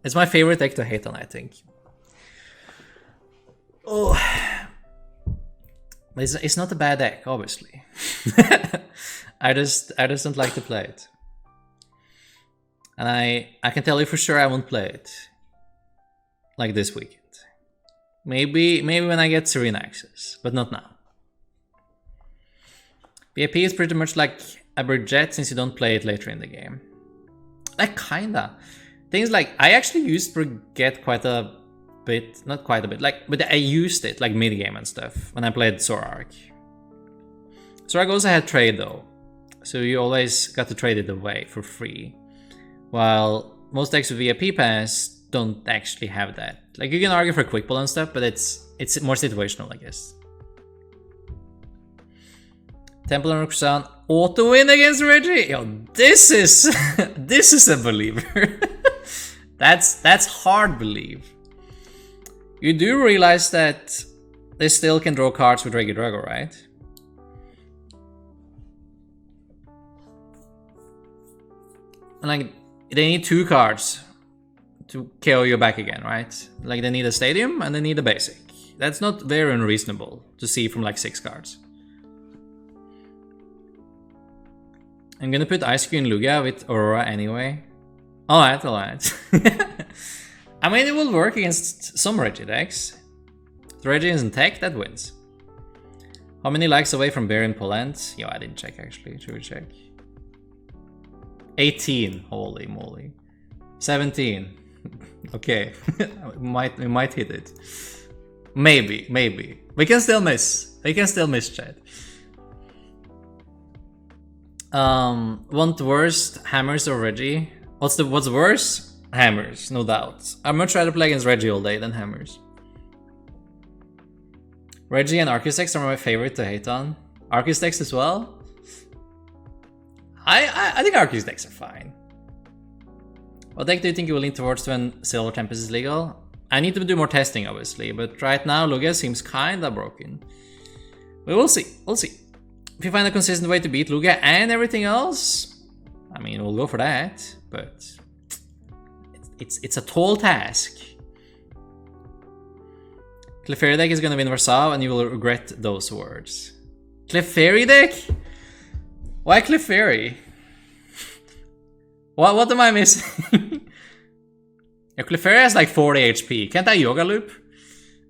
It's my favorite deck to hate on, I think. Oh, but it's not a bad deck, obviously. I just don't like to play it. And I can tell you for sure I won't play it. Like this weekend. Maybe when I get Serena access, but not now. BAP is pretty much like a Bridget since you don't play it later in the game. Like, kinda. Things like, I actually used Brigette quite a bit, not quite a bit, like, but I used it like mid-game and stuff when I played Zorak. Zorak also had trade though, so you always got to trade it away for free. While most decks with VIP pass don't actually have that. Like, you can argue for quick pull and stuff, but it's more situational, I guess. Temple and Roxanne auto win against Regi. Yo, this is a believer. that's hard believe. You do realize that they still can draw cards with Regidrago, right? And like, they need 2 cards to KO you back again, right? Like, they need a stadium and they need a basic. That's not very unreasonable to see from like 6 cards. I'm gonna put Ice Cube in Lugia with Aurora anyway. Alright. I mean, it will work against some Regi decks. If the Regi isn't tech, that wins. How many likes away from Bear in Poland? Yo, I didn't check actually. Should we check? 18. Holy moly. 17. Okay. we might hit it. Maybe. We can still miss. Chat. Want worst, Hammers or Regi? What's worse? Hammers, no doubt. I'd much rather play against Regi all day than Hammers. Regi and Architects are my favorite to hate on. Architects as well? I think Architects are fine. What deck do you think you will lean towards when Silver Tempest is legal? I need to do more testing, obviously, but right now Lugia seems kinda broken. But we'll see. If you find a consistent way to beat Lugia and everything else, I mean, we'll go for that, but it's a tall task. Clefairy deck is gonna win Warsaw and you will regret those words. Clefairy deck? Why Clefairy? What am I missing? Yeah, Clefairy has like 40 HP. Can't I Yoga Loop?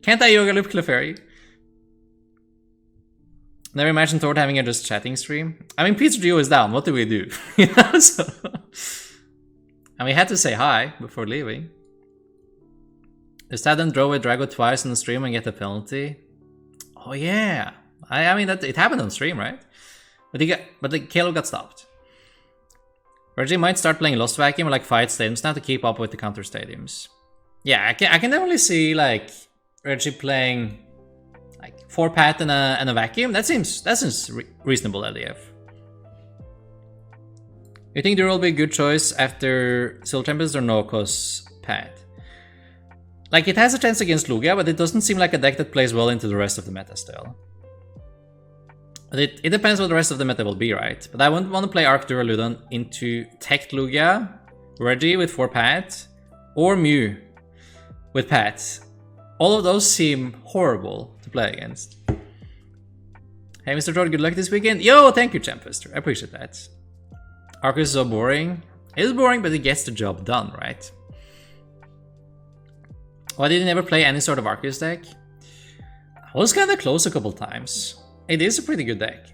Clefairy? Never imagined Tord having a just chatting stream. I mean, Pizza Geo is down. What do we do? So, and we had to say hi before leaving. Just had them draw with Drago twice on the stream and get a penalty. Oh yeah. I mean, that it happened on stream, right? But the Caleb got stopped. Regi might start playing Lost Vacuum or like Fight Stadiums now to keep up with the counter stadiums. Yeah, I can definitely see like Regi playing like 4 Pat and a Vacuum. That seems reasonable, LDF. You think there will be a good choice after Silver Tempest or no, cause Pat? Like, it has a chance against Lugia, but it doesn't seem like a deck that plays well into the rest of the meta still. But it depends what the rest of the meta will be, right? But I wouldn't want to play Arc Duraludon into Tech Lugia, Regi with 4 Pat, or Mew with Pat. All of those seem horrible to play against. Hey, Mr. Tord, good luck this weekend. Yo, thank you, Champister. I appreciate that. Arc is so boring. It is boring, but it gets the job done, right? Why did you never play any sort of Arceus deck? I was kinda close a couple times. It is a pretty good deck.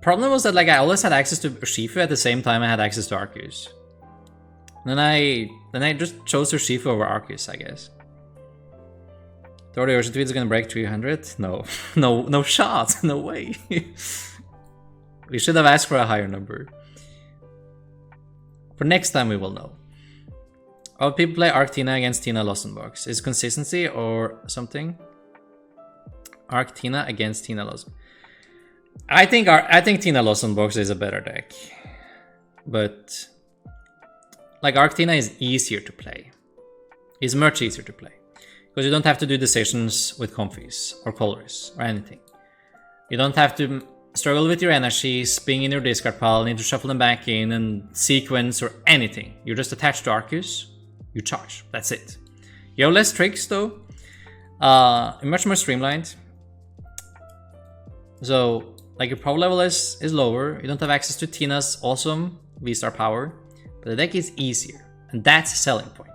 problem was that like I always had access to Urshifu at the same time I had access to Arceus. Then I just chose Urshifu over Arceus, I guess. Tord Reklev is gonna break 300? No, no shot, no way. We should have asked for a higher number. For next time we will know. How people play Arc Tina against Tina Lossenbox? Is consistency or something? Arc Tina against Tina Lossenbox. I think Tina Lossenbox is a better deck. But like Arc Tina is easier to play. It's much easier to play. Because you don't have to do decisions with Comfys or Colors or anything. You don't have to struggle with your energy, spin in your discard pile, need to shuffle them back in and sequence or anything. You're just attached to Arceus, you charge, that's it. You have less tricks though, much more streamlined. So like your power level is lower, you don't have access to Tina's awesome V-Star power, but the deck is easier, and that's a selling point.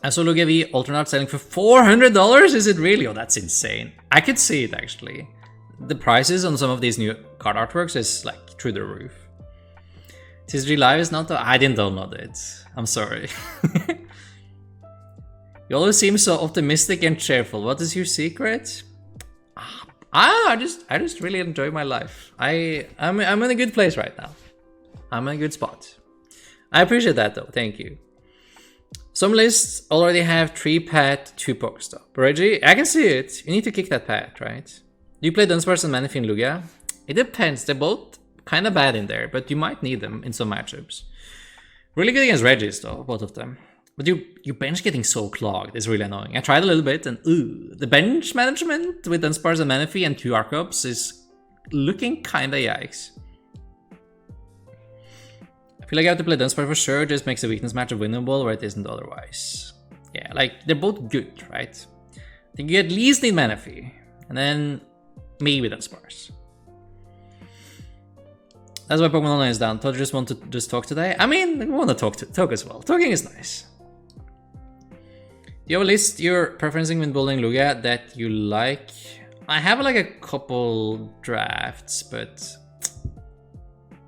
I saw Lugia V Ultranaut selling for $400? Is it really? Oh, that's insane. I could see it actually. The prices on some of these new card artworks is like through the roof. TCG Live is not I didn't download it. I'm sorry. You always seem so optimistic and cheerful. What is your secret? I just really enjoy my life. I'm in a good place right now. I'm in a good spot. I appreciate that though. Thank you. Some lists already have 3 pet, 2 Pokestop. Reggie, I can see it. You need to kick that pet, right? Do you play Dunsparce and Manaphy in Lugia? It depends. They're both kind of bad in there, but you might need them in some matchups. Really good against Regis though, both of them. But your bench getting so clogged is really annoying. I tried a little bit and the bench management with Dunsparce and Manaphy and 2 Arcups is looking kinda yikes. I feel like I have to play Dunsparce for sure, just makes a weakness match winnable where it isn't otherwise. Yeah, like, they're both good, right? I think you at least need Manaphy, and then maybe Dunsparce. That's why Pokemon Online is down. Todd just want to just talk today. I mean, we want to talk as well. Talking is nice. Do you have a list you're preferencing when building Lugia that you like? I have like a couple drafts, but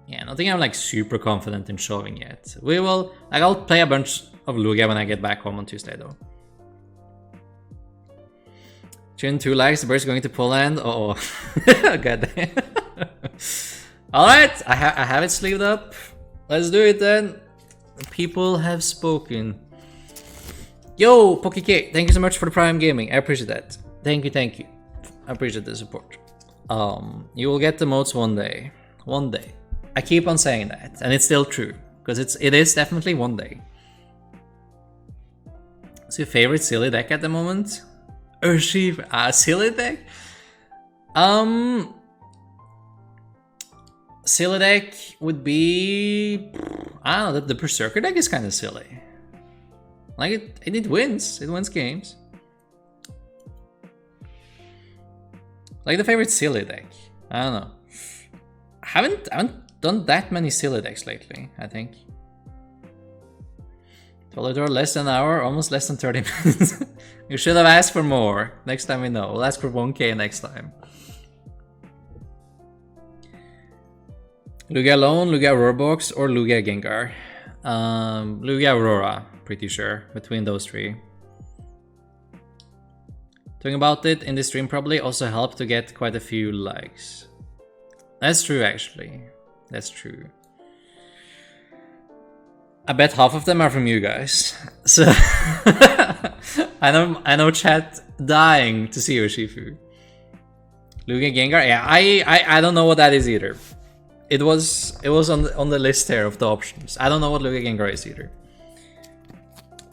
yeah, nothing I'm like super confident in showing yet. We will, like, I'll play a bunch of Lugia when I get back home on Tuesday though. June 2 likes, the bird's going to Poland. Oh, god damn. Alright, I have it sleeved up. Let's do it then. People have spoken. Yo, Poké-K, thank you so much for the Prime Gaming. I appreciate that. Thank you. I appreciate the support. You will get the modes one day. One day. I keep on saying that, and it's still true, because it is definitely one day. What's your favorite silly deck at the moment? Urshifu, silly deck? Silly deck would be, I don't know, the Berserker deck is kind of silly. Like it wins games. Like the favorite silly deck, I don't know. I haven't done that many silly decks lately, I think. Tolador less than an hour, almost less than 30 minutes. You should have asked for more. Next time we know. We'll ask for 1k next time. Lugia Alone, Lugia Roarbox, or Lugia Gengar? Lugia Aurora, pretty sure, between those 3. Talking about it in this stream probably also helped to get quite a few likes. That's true, actually. That's true. I bet half of them are from you guys. So I know chat dying to see Urshifu. Lugia Gengar, yeah, I don't know what that is either. It was on the list here of the options. I don't know what Lugia Gengar is either.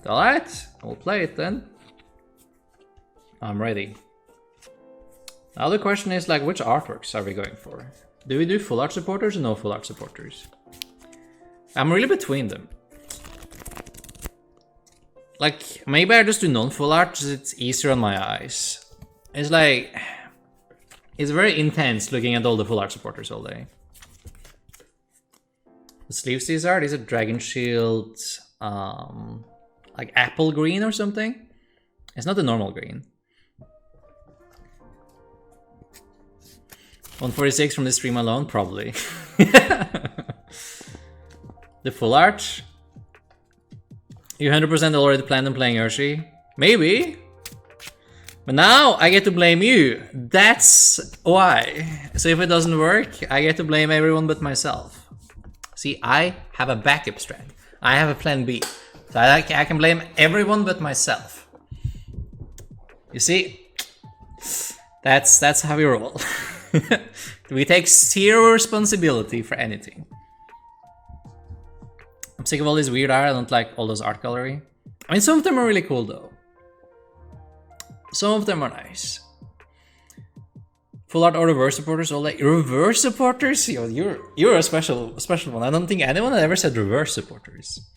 Alright, we'll play it then. I'm ready. Now the question is, like, which artworks are we going for? Do we do full art supporters or no full art supporters? I'm really between them. Like, maybe I just do non-full art because it's easier on my eyes. It's like, it's very intense looking at all the full art supporters all day. The sleeves these are Dragon Shield, like apple green or something. It's not the normal green. 146 from the stream alone, probably. The full art? You 100% already planned on playing Urshi? Maybe. But now I get to blame you. That's why. So if it doesn't work, I get to blame everyone but myself. See, I have a backup strat. I have a plan B. So I can blame everyone but myself. You see? That's how we roll. We take zero responsibility for anything. I'm sick of all this weird art. I don't like all those art gallery. I mean, some of them are really cool though. Some of them are nice. Full art or reverse supporters all day. Reverse supporters? Yo, you're a special one. I don't think anyone had ever said reverse supporters.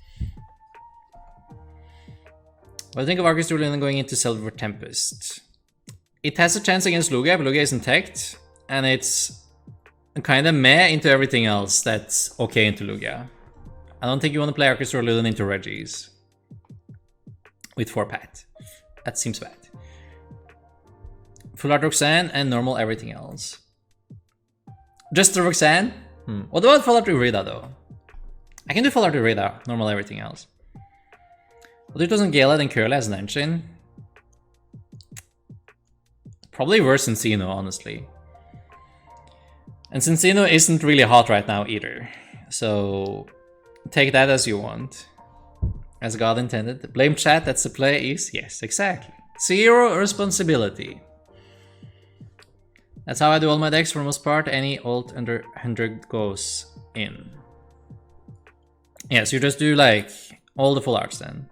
What do you think of Arcus Dueling going into Silver Tempest? It has a chance against Lugia, but Lugia isn't teched, and it's kind of meh into everything else that's okay into Lugia. I don't think you want to play Arcus Dueling into Regis with 4 Pat. That seems bad. Full art Roxanne and normal everything else. Just the Roxanne? What about full art Rita though? I can do full art Rita, normal everything else. What if it doesn't Gala and Curly as an engine? Probably worse than Sino, honestly. And Cincino isn't really hot right now either. So take that as you want. As God intended. Blame chat, that's the play is? Yes, exactly. Zero responsibility. That's how I do all my decks for the most part. Any ult under 100 goes in. Yeah, so you just do like all the full arts then.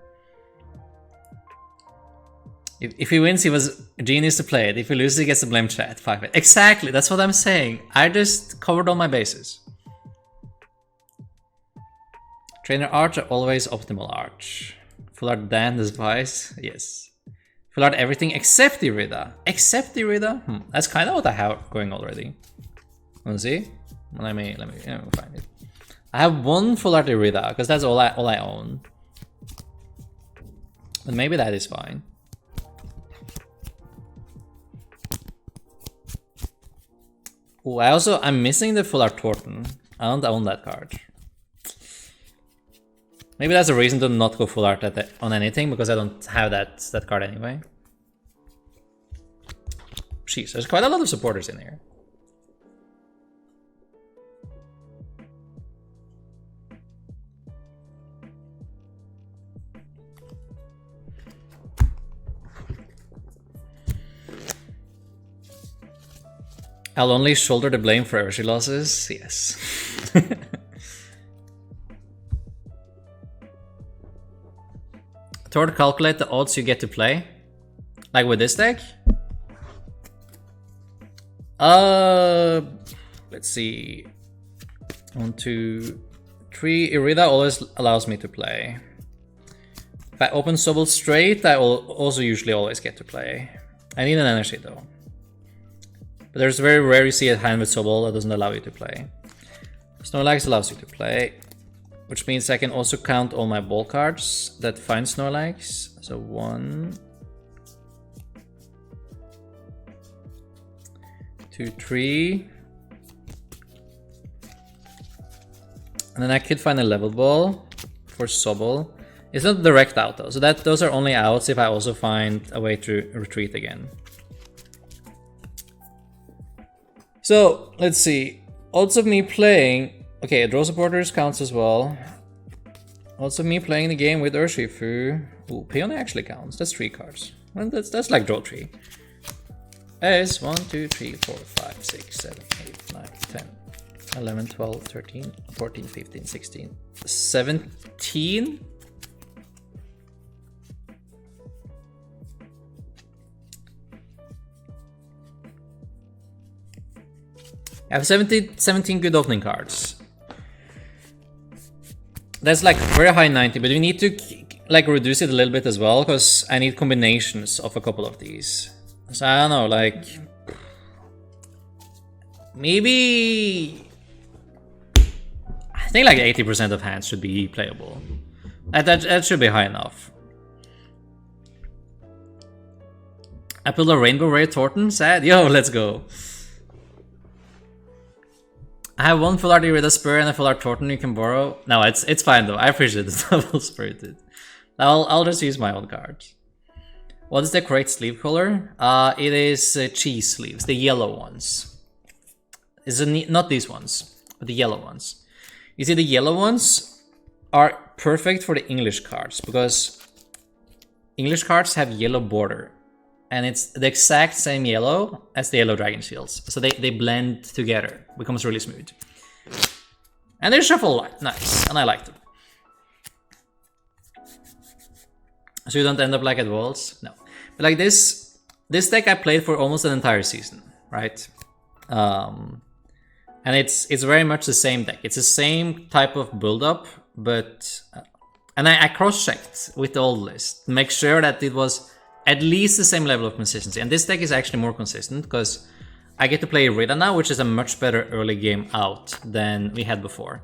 If he wins, he was a genius to play it. If he loses, he gets the blame chat. 5-8. Exactly, that's what I'm saying. I just covered all my bases. Trainer art are always optimal art. Full art Dan, the Spice, yes. Full art everything except Irida. Except Irida? That's kind of what I have going already. Wanna see? Let me find it. I have one full art Irida, because that's all I own. But maybe that is fine. Oh, I'm missing the full art Torton. I don't own that card. Maybe that's a reason to not go full art on anything, because I don't have that card anyway. Jeez, there's quite a lot of supporters in here. I'll only shoulder the blame for Urshi losses. Yes. Tord, calculate the odds you get to play. Like with this deck? Let's see. 1, 2, 3. Irida always allows me to play. If I open Sobble straight, I will also usually always get to play. I need an energy though. But there's very rare you see a hand with Sobble that doesn't allow you to play. Snorlax allows you to play, which means I can also count all my ball cards that find Snorlax. So 1, 2, 3. And then I could find a level ball for Sobble. It's not direct out though, so those are only outs if I also find a way to retreat again. So, let's see. Odds of me playing... Okay, draw supporters counts as well. Odds of me playing the game with Urshifu. Ooh, Peony actually counts. That's 3 cards. Well, that's like draw 3. Is 1, 2, 3, 4, 5, 6, 7, 8, 9, 10, 11, 12, 13, 14, 15, 16, 17? I have 17 good opening cards. That's like very high 90, but we need to like reduce it a little bit as well, because I need combinations of a couple of these. So I don't know, like maybe I think like 80% of hands should be playable. That should be high enough. I pulled a Rainbow Ray Torton, sad? Yo, let's go. I have one full art Irida Spur and a full art Torton you can borrow. No, it's fine though. I appreciate the double spirited. I'll just use my own cards. What is the correct sleeve color? It is cheese sleeves, the yellow ones. Not these ones, but the yellow ones. You see, the yellow ones are perfect for the English cards because English cards have yellow border. And it's the exact same yellow as the yellow dragon shields. So they blend together. Becomes really smooth. And they shuffle light. Nice. And I like them. So you don't end up like at Worlds? No. But like this deck I played for almost an entire season, right? And it's very much the same deck. It's the same type of build-up, but... and I cross-checked with the old list to make sure that it was at least the same level of consistency. And this deck is actually more consistent because I get to play Rita now, which is a much better early game out than we had before.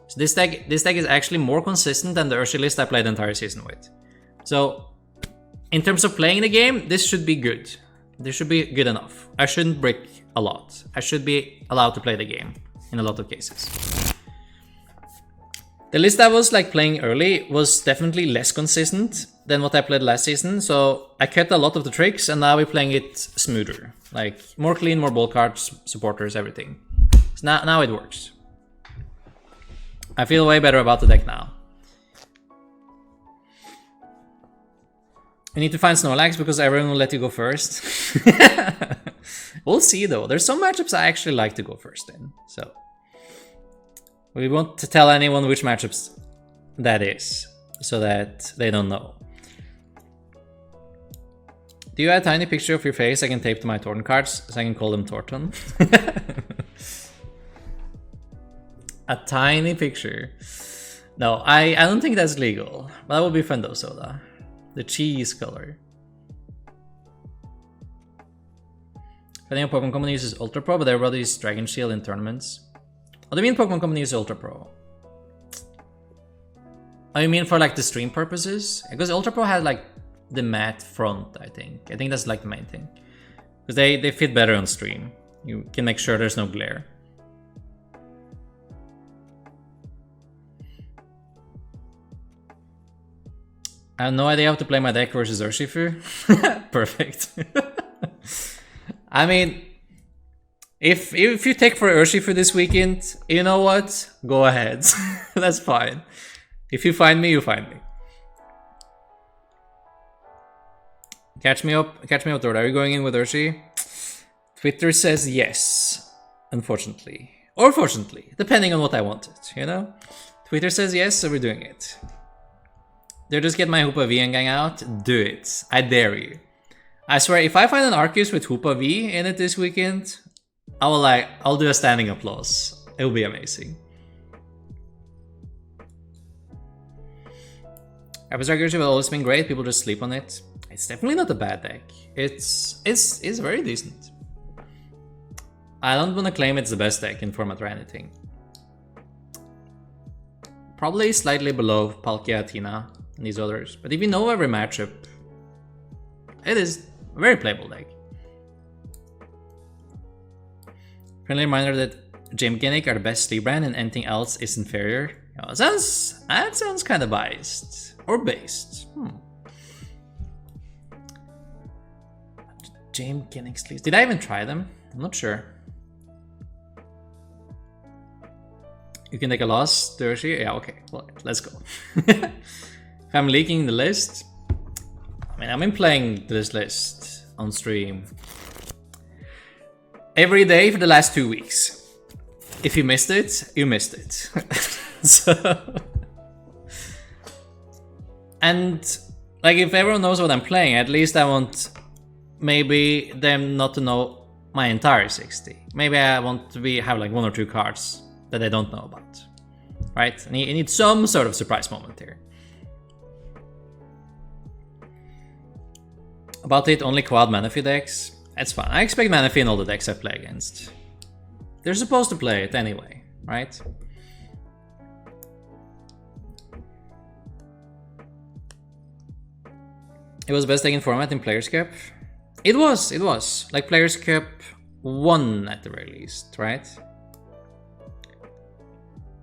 So this deck is actually more consistent than the Urshi list I played the entire season with. So in terms of playing the game, this should be good. This should be good enough. I shouldn't break a lot. I should be allowed to play the game in a lot of cases. The list I was like playing early was definitely less consistent than what I played last season, so I cut a lot of the tricks and now we're playing it smoother. Like more clean, more ball cards, supporters, everything. So now it works. I feel way better about the deck now. You need to find Snorlax because everyone will let you go first. We'll see though. There's some matchups I actually like to go first in, so we won't tell anyone which matchups that is, so that they don't know. Do you have a tiny picture of your face I can tape to my Torton cards so I can call them Torton? A tiny picture. No, I don't think that's legal. But that would be fun though, Soda. The cheese color. I think Pokemon Company uses Ultra Pro, but everybody uses Dragon Shield in tournaments. What do you mean Pokemon Company uses Ultra Pro? Oh, you mean for like the stream purposes? Because Ultra Pro has like the matte front, I think. I think that's like the main thing. Because they fit better on stream. You can make sure there's no glare. I have no idea how to play my deck versus Urshifu. Perfect. I mean, if you take for Urshifu this weekend, you know what? Go ahead. That's fine. If you find me, you find me. Catch me up, Tord. Are you going in with Urshi? Twitter says yes, unfortunately. Or fortunately, depending on what I wanted, you know? Twitter says yes, so we're doing it. Did I just get my Hoopa V and gang out? Do it. I dare you. I swear, if I find an Arceus with Hoopa V in it this weekend, I'll do a standing applause. It will be amazing. Episode Urshi have always been great. People just sleep on it. It's definitely not a bad deck. It's very decent. I don't want to claim it's the best deck in format or anything. Probably slightly below Palkia, Tina, and these others. But if you know every matchup, it is a very playable deck. Friendly reminder that Jim Gimmick are the best sleep brand and anything else is inferior. Oh, that sounds kind of biased. Or based. James Gimmick sleeves. Did I even try them? I'm not sure. You can take a loss, Dershi. Yeah, okay. Well, let's go. If I'm leaking the list, I mean, I've been playing this list on stream every day for the last 2 weeks. If you missed it, you missed it. So, and like, if everyone knows what I'm playing, at least I want maybe them not to know my entire 60. Maybe I want to have like 1 or 2 cards that they don't know about, right? And you need some sort of surprise moment here. About it, only quad Manaphy decks. That's fine. I expect Manaphy in all the decks I play against. They're supposed to play it anyway, right? It was best deck in format in Players Cup. It was. Like Players Cup 1 at the very least, right?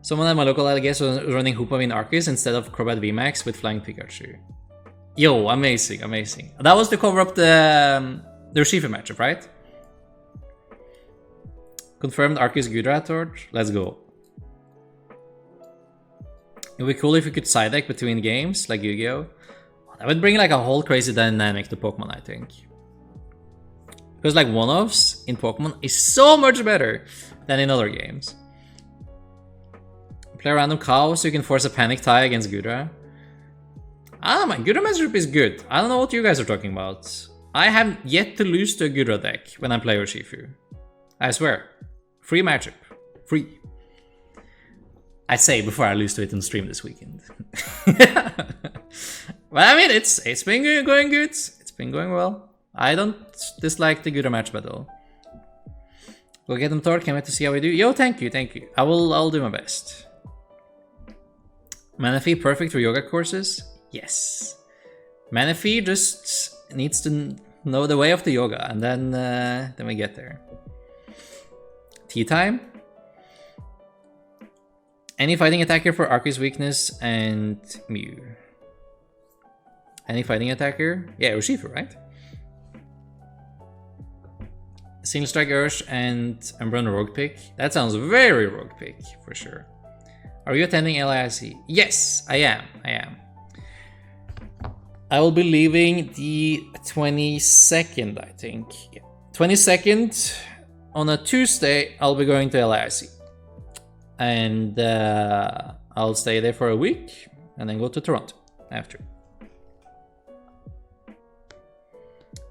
Someone at my local LGS was running Hoopa in Arceus instead of Crobat VMAX with Flying Pikachu. Yo, amazing, amazing. That was to cover up the Urshifu matchup, right? Confirmed Arceus Gudra, Tord. Let's go. It would be cool if you could side deck between games, like Yu-Gi-Oh! That would bring like a whole crazy dynamic to Pokemon, I think. Because like one-offs in Pokemon is so much better than in other games. Play a random cow so you can force a panic tie against Gudra. I don't know, man. Gudra matchup is good. I don't know what you guys are talking about. I have yet to lose to a Gudra deck when I play Urshifu. I swear. Free matchup. Free. I say before I lose to it on stream this weekend. But I mean, it's been going good. It's been going well. I don't dislike the Gudra matchup at all. Go get them, Tord. Can't wait to see how we do. Yo, thank you, thank you. I'll do my best. Manaphy perfect for yoga courses? Yes. Manaphy just needs to know the way of the yoga, and then we get there. Tea time? Any fighting attacker for Arceus weakness and Mew. Any fighting attacker? Yeah, Urshifu, right? Single strike Ursh and Umbreon rogue pick. That sounds very rogue pick for sure. Are you attending LIC? Yes, I am. I will be leaving the 22nd, I think. Yeah. 22nd on a Tuesday. I'll be going to LIC, and I'll stay there for a week and then go to Toronto after.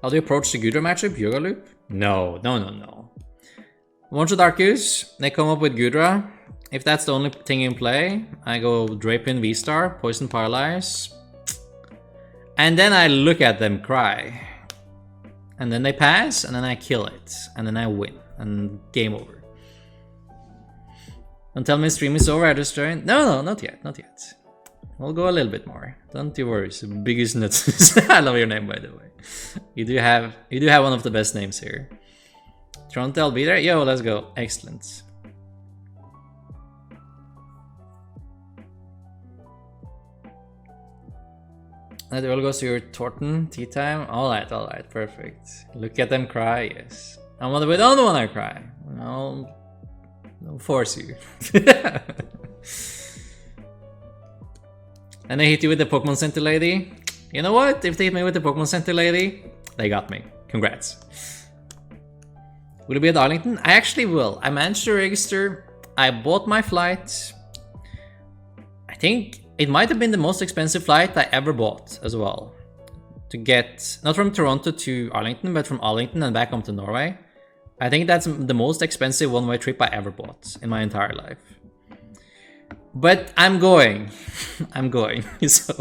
How do you approach the Gudra matchup? Yoga loop? No. Once with Arceus, they come up with Gudra. If that's the only thing in play, I go Drapin V-Star, Poison Paralyze. And then I look at them cry. And then they pass, and then I kill it. And then I win. And game over. Don't tell me stream is over, I just joined. No, not yet. We'll go a little bit more. Don't you worry, it's the biggest nuts. I love your name, by the way. You do have one of the best names here. Toronto, I'll be there. Yo, let's go. Excellent. That all goes to your Torton tea time. All right, perfect. Look at them cry. Yes, I don't want to cry. I'll force you. And they hit you with the Pokemon Center lady. You know what? If they hit me with the Pokemon Center lady, they got me. Congrats. Will it be at Arlington? I actually will. I managed to register. I bought my flight. I think it might have been the most expensive flight I ever bought as well. To get, not from Toronto to Arlington, but from Arlington and back home to Norway. I think that's the most expensive one-way trip I ever bought in my entire life. But I'm going. So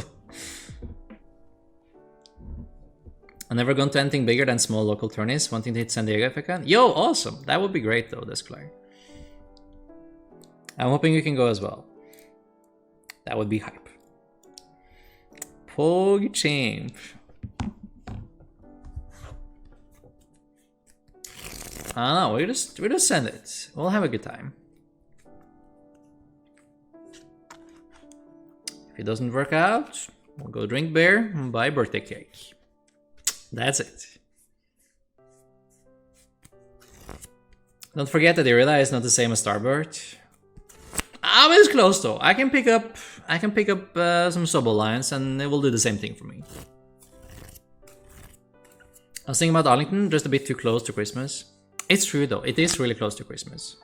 I'm never going to anything bigger than small local tourneys. Wanting to hit San Diego if I can. Yo, awesome. That would be great though, Desklar. I'm hoping you can go as well. That would be hype. PogChamp. I don't know, we just send it. We'll have a good time. If it doesn't work out, we'll go drink beer and buy birthday cake. That's it. Don't forget that Irida is not the same as Starbird. I was close though. I can pick up some sub-alliance and it will do the same thing for me. I was thinking about Arlington, just a bit too close to Christmas. It's true though, it is really close to Christmas.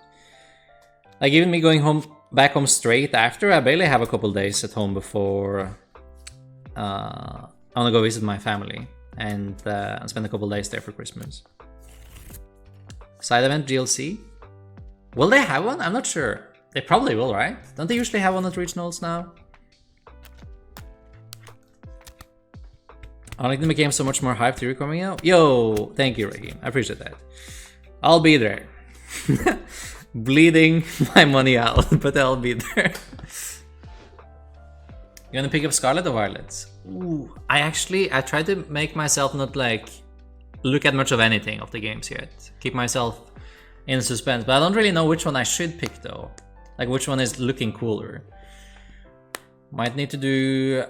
Like even me going back home straight after, I barely have a couple days at home before I want to go visit my family and spend a couple days there for Christmas. Side event GLC? Will they have one? I'm not sure. They probably will, right? Don't they usually have one at regionals now? Arlington became so much more hyped to you coming out. Yo, thank you, Reggie. I appreciate that. I'll be there. Bleeding my money out, but I'll be there. You gonna pick up Scarlet or Violet? Ooh, I tried to make myself not like look at much of anything of the games yet. Keep myself in suspense, but I don't really know which one I should pick though. Like which one is looking cooler. Might need to do...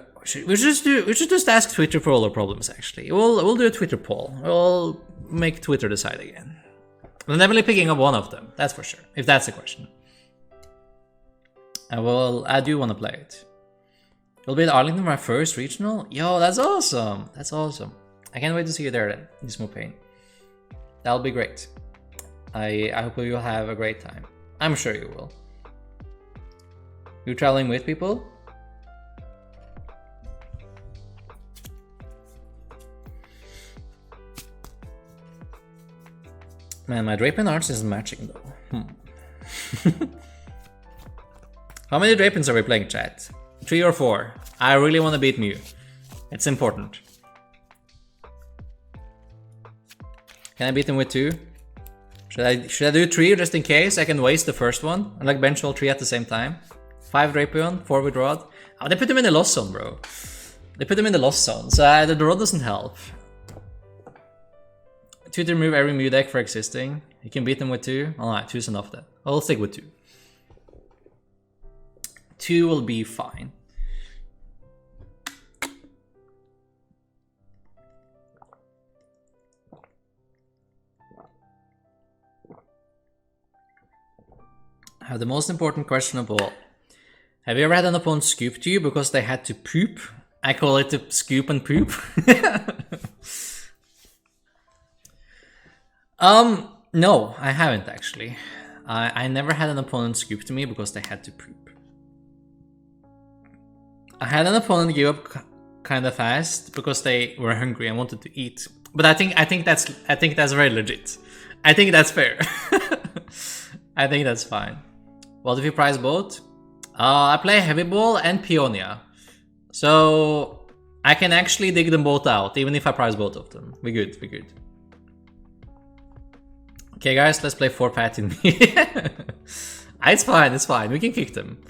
We should just ask Twitter for all our problems, actually. We'll do a Twitter poll. We'll make Twitter decide again. I'm definitely picking up one of them, that's for sure, if that's the question. I do want to play it. It'll be at Arlington for my first regional? Yo, that's awesome! That's awesome. I can't wait to see you there then, in Smooth Pain. That'll be great. I hope you'll have a great time. I'm sure you will. You're traveling with people? Man, my Drapen Arts isn't matching though. How many Drapens are we playing, chat? 3 or 4? I really want to beat Mew. It's important. Can I beat him with 2? Should I do 3 just in case? I can waste the first one and like bench all 3 at the same time. 5 Drapion, 4 with Rod. Oh, they put him in the lost zone, bro. They put him in the lost zone, so the Rod doesn't help. 2 to remove every Mew deck for existing. You can beat them with 2. Oh, no, 2 is enough then. I'll stick with 2. 2 will be fine. I have the most important question of all. Have you ever had an opponent scoop to you because they had to poop? I call it the scoop and poop. No, I haven't actually. I never had an opponent scoop to me because they had to poop. I had an opponent give up kind of fast because they were hungry and wanted to eat. But I think that's very legit. I think that's fair. I think that's fine. What if you prize both? I play Heavy Ball and Peonia. So I can actually dig them both out, even if I prize both of them. We're good, we're good. Okay guys, let's play 4 Pat in me. It's fine, it's fine. We can kick them.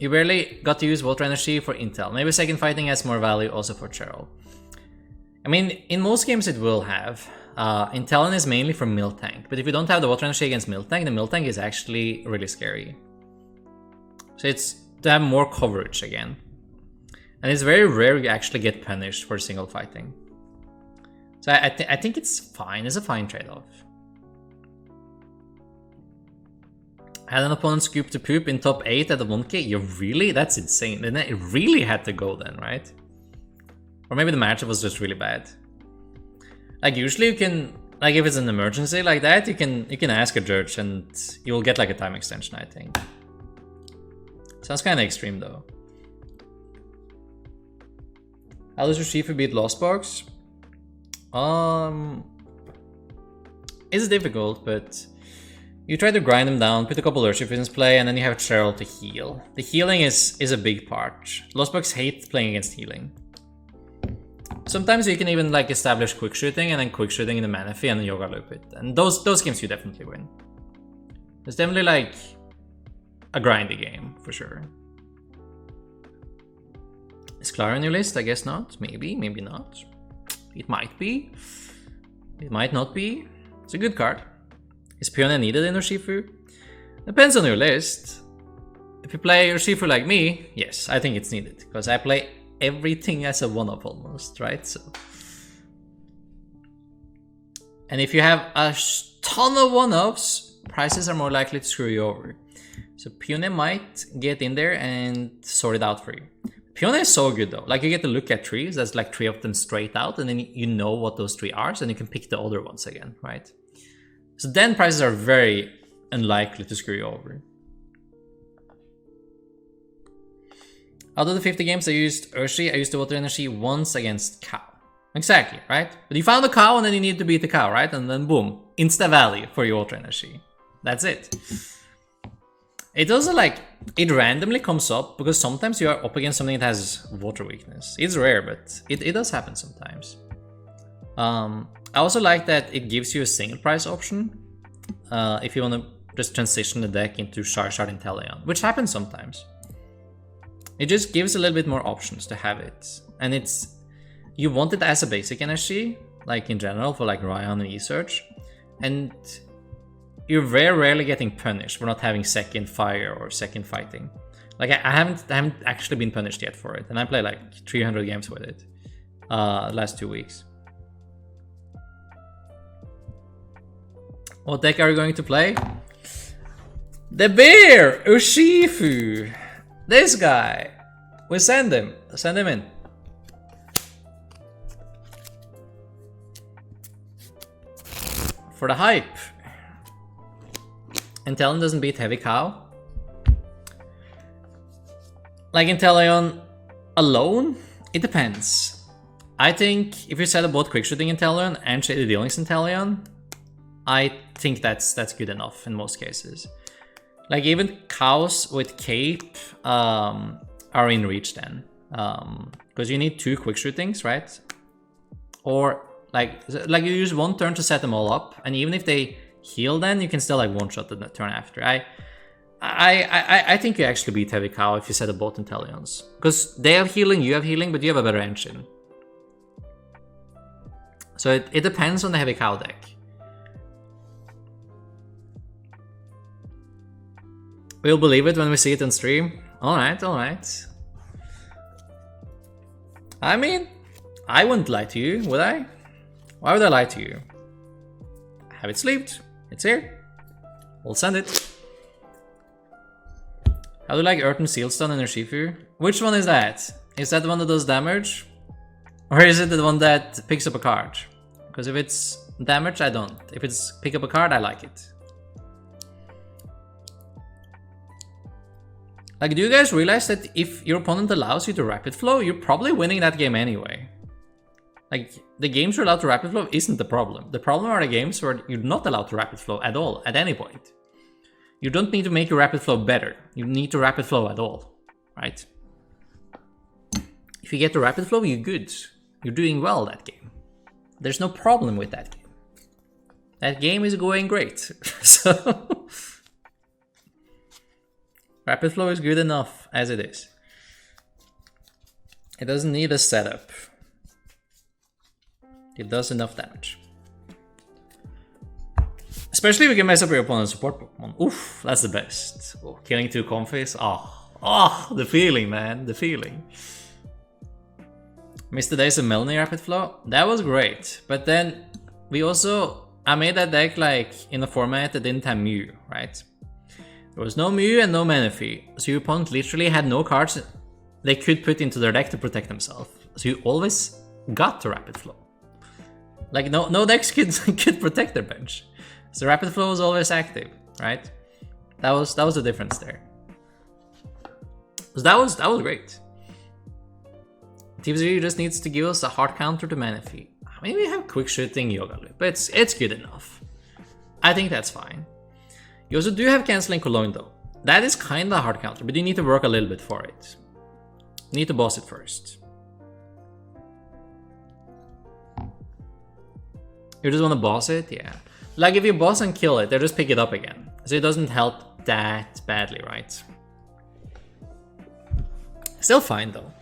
You barely got to use Water Energy for Intel. Maybe second fighting has more value also for Cheryl. I mean, in most games it will have. Inteleon is mainly for Miltank, but if you don't have the Water Energy against Miltank, the Miltank is actually really scary. So it's to have more coverage again. And it's very rare you actually get punished for single fighting. So I think it's fine, it's a fine trade-off. Had an opponent scoop to poop in top 8 at the 1k? You really? That's insane. Then it really had to go then, right? Or maybe the matchup was just really bad. Like usually you can, like if it's an emergency like that, you can ask a judge and you'll get like a time extension, I think. Sounds kind of extreme though. How does Urshifu beat Lost Box? It's difficult, but you try to grind them down, put a couple Urshifus in play, and then you have Cheryl to heal. The healing is a big part. Lost Box hate playing against healing. Sometimes you can even like establish quick shooting and then quick shooting in the Manaphy and then Yoga Loop it. And those games you definitely win. It's definitely like a grindy game for sure. Is Clara on your list? I guess not. Maybe, maybe not. It might be. It might not be. It's a good card. Is Peonia needed in Urshifu? Depends on your list. If you play Urshifu like me, yes, I think it's needed. Because I play everything as a one-up almost, right? So, and if you have a ton of one-ups, prices are more likely to screw you over. So Peonia might get in there and sort it out for you. Peonia is so good though. Like you get to look at trees, there's like 3 of them straight out, and then you know what those 3 are, so then you can pick the other ones again, right? So then prices are very unlikely to screw you over. Out of the 50 games I used Urshi, I used the Water Energy once against Cow. Exactly, right? But you found a cow and then you need to beat the cow, right? And then boom, insta value for your Water Energy. That's it. It also like, it randomly comes up because sometimes you are up against something that has water weakness. It's rare, but it does happen sometimes. I also like that it gives you a single price option if you want to just transition the deck into Charizard Inteleon, which happens sometimes. It just gives a little bit more options to have it. And it's, you want it as a basic energy, like in general for like Ryan and E-Search, and you're very rarely getting punished for not having second fire or second fighting. Like I haven't actually been punished yet for it, and I play like 300 games with it last 2 weeks. What deck are you going to play? The bear! Urshifu! This guy! We send him. Send him in. For the hype. Inteleon doesn't beat Heavy Cow. Like Inteleon alone? It depends. I think if you set up both quick shooting Inteleon and shady dealings Inteleon, I think that's good enough in most cases. Like even cows with cape are in reach then, because you need 2 quick shootings, right? Or like you use 1 turn to set them all up, and even if they heal, then you can still like one shot the turn after. I think you actually beat Heavy Cow if you set up both Inteleons, because they have healing, you have healing, but you have a better engine. So it depends on the Heavy Cow deck. We'll believe it when we see it on stream. Alright, alright. I mean, I wouldn't lie to you, would I? Why would I lie to you? Have it sleeved. It's here. We'll send it. How do you like Earth and Sealstone in Urshifu? Which one is that? Is that the one that does damage? Or is it the one that picks up a card? Because if it's damage, I don't. If it's pick up a card, I like it. Like, do you guys realize that if your opponent allows you to rapid flow, you're probably winning that game anyway? Like, the games you're allowed to rapid flow isn't the problem. The problem are the games where you're not allowed to rapid flow at all, at any point. You don't need to make your rapid flow better. You need to rapid flow at all, right? If you get the rapid flow, you're good. You're doing well that game. There's no problem with that game. That game is going great. So... rapid flow is good enough as it is. It doesn't need a setup. It does enough damage. Especially if you can mess up your opponent's support Pokemon. Oof, that's the best. Oh, killing 2 Comfys. Oh, the feeling, man, the feeling. Missed the days of Melanie rapid flow. That was great. But then I made that deck like in a format that didn't have Mew, right? There was no Mew and no Manaphy, so your opponent literally had no cards they could put into their deck to protect themselves. So you always got to rapid flow. Like no decks could protect their bench. So rapid flow was always active, right? That was the difference there. So that was great. TCG just needs to give us a hard counter to Manaphy. I mean, we have quick shooting Yoga Loop, but it's good enough. I think that's fine. You also do have canceling Cologne though. That is kinda a hard counter, but you need to work a little bit for it. You need to boss it first. You just want to boss it? Yeah. Like if you boss and kill it, they'll just pick it up again. So it doesn't help that badly, right? Still fine though.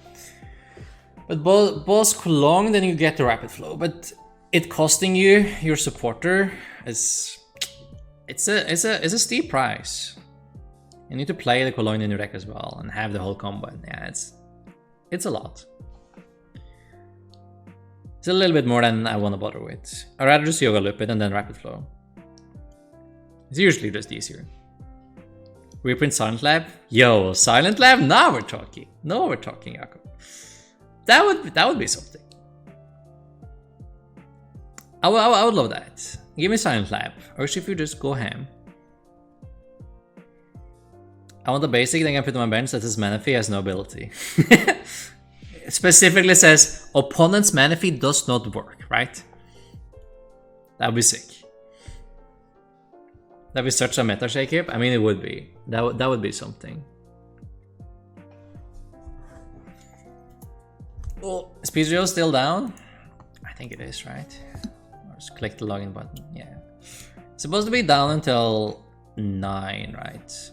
But boss Cologne, then you get the rapid flow. But it costing you your supporter is... It's a steep price. You need to play the Cologne in your deck as well and have the whole combo. Yeah, it's a lot. It's a little bit more than I want to bother with. I'd rather just Yoga Loop it and then rapid flow. It's usually just easier. Reprint Silent Lab? Yo, Silent Lab? Now we're talking. No, we're talking, Jakob. That would be something. I would love that. Give me Silent Lab. Or if you just go ham. I want a basic that I can put on my bench that says Manaphy has no ability. It specifically says opponent's Manaphy does not work, right? That would be sick. That would be such a meta shake-up. I mean, it would be. That would be something. Oh, is PGO still down? I think it is, right? Just click the login button. Yeah. It's supposed to be down until 9, right?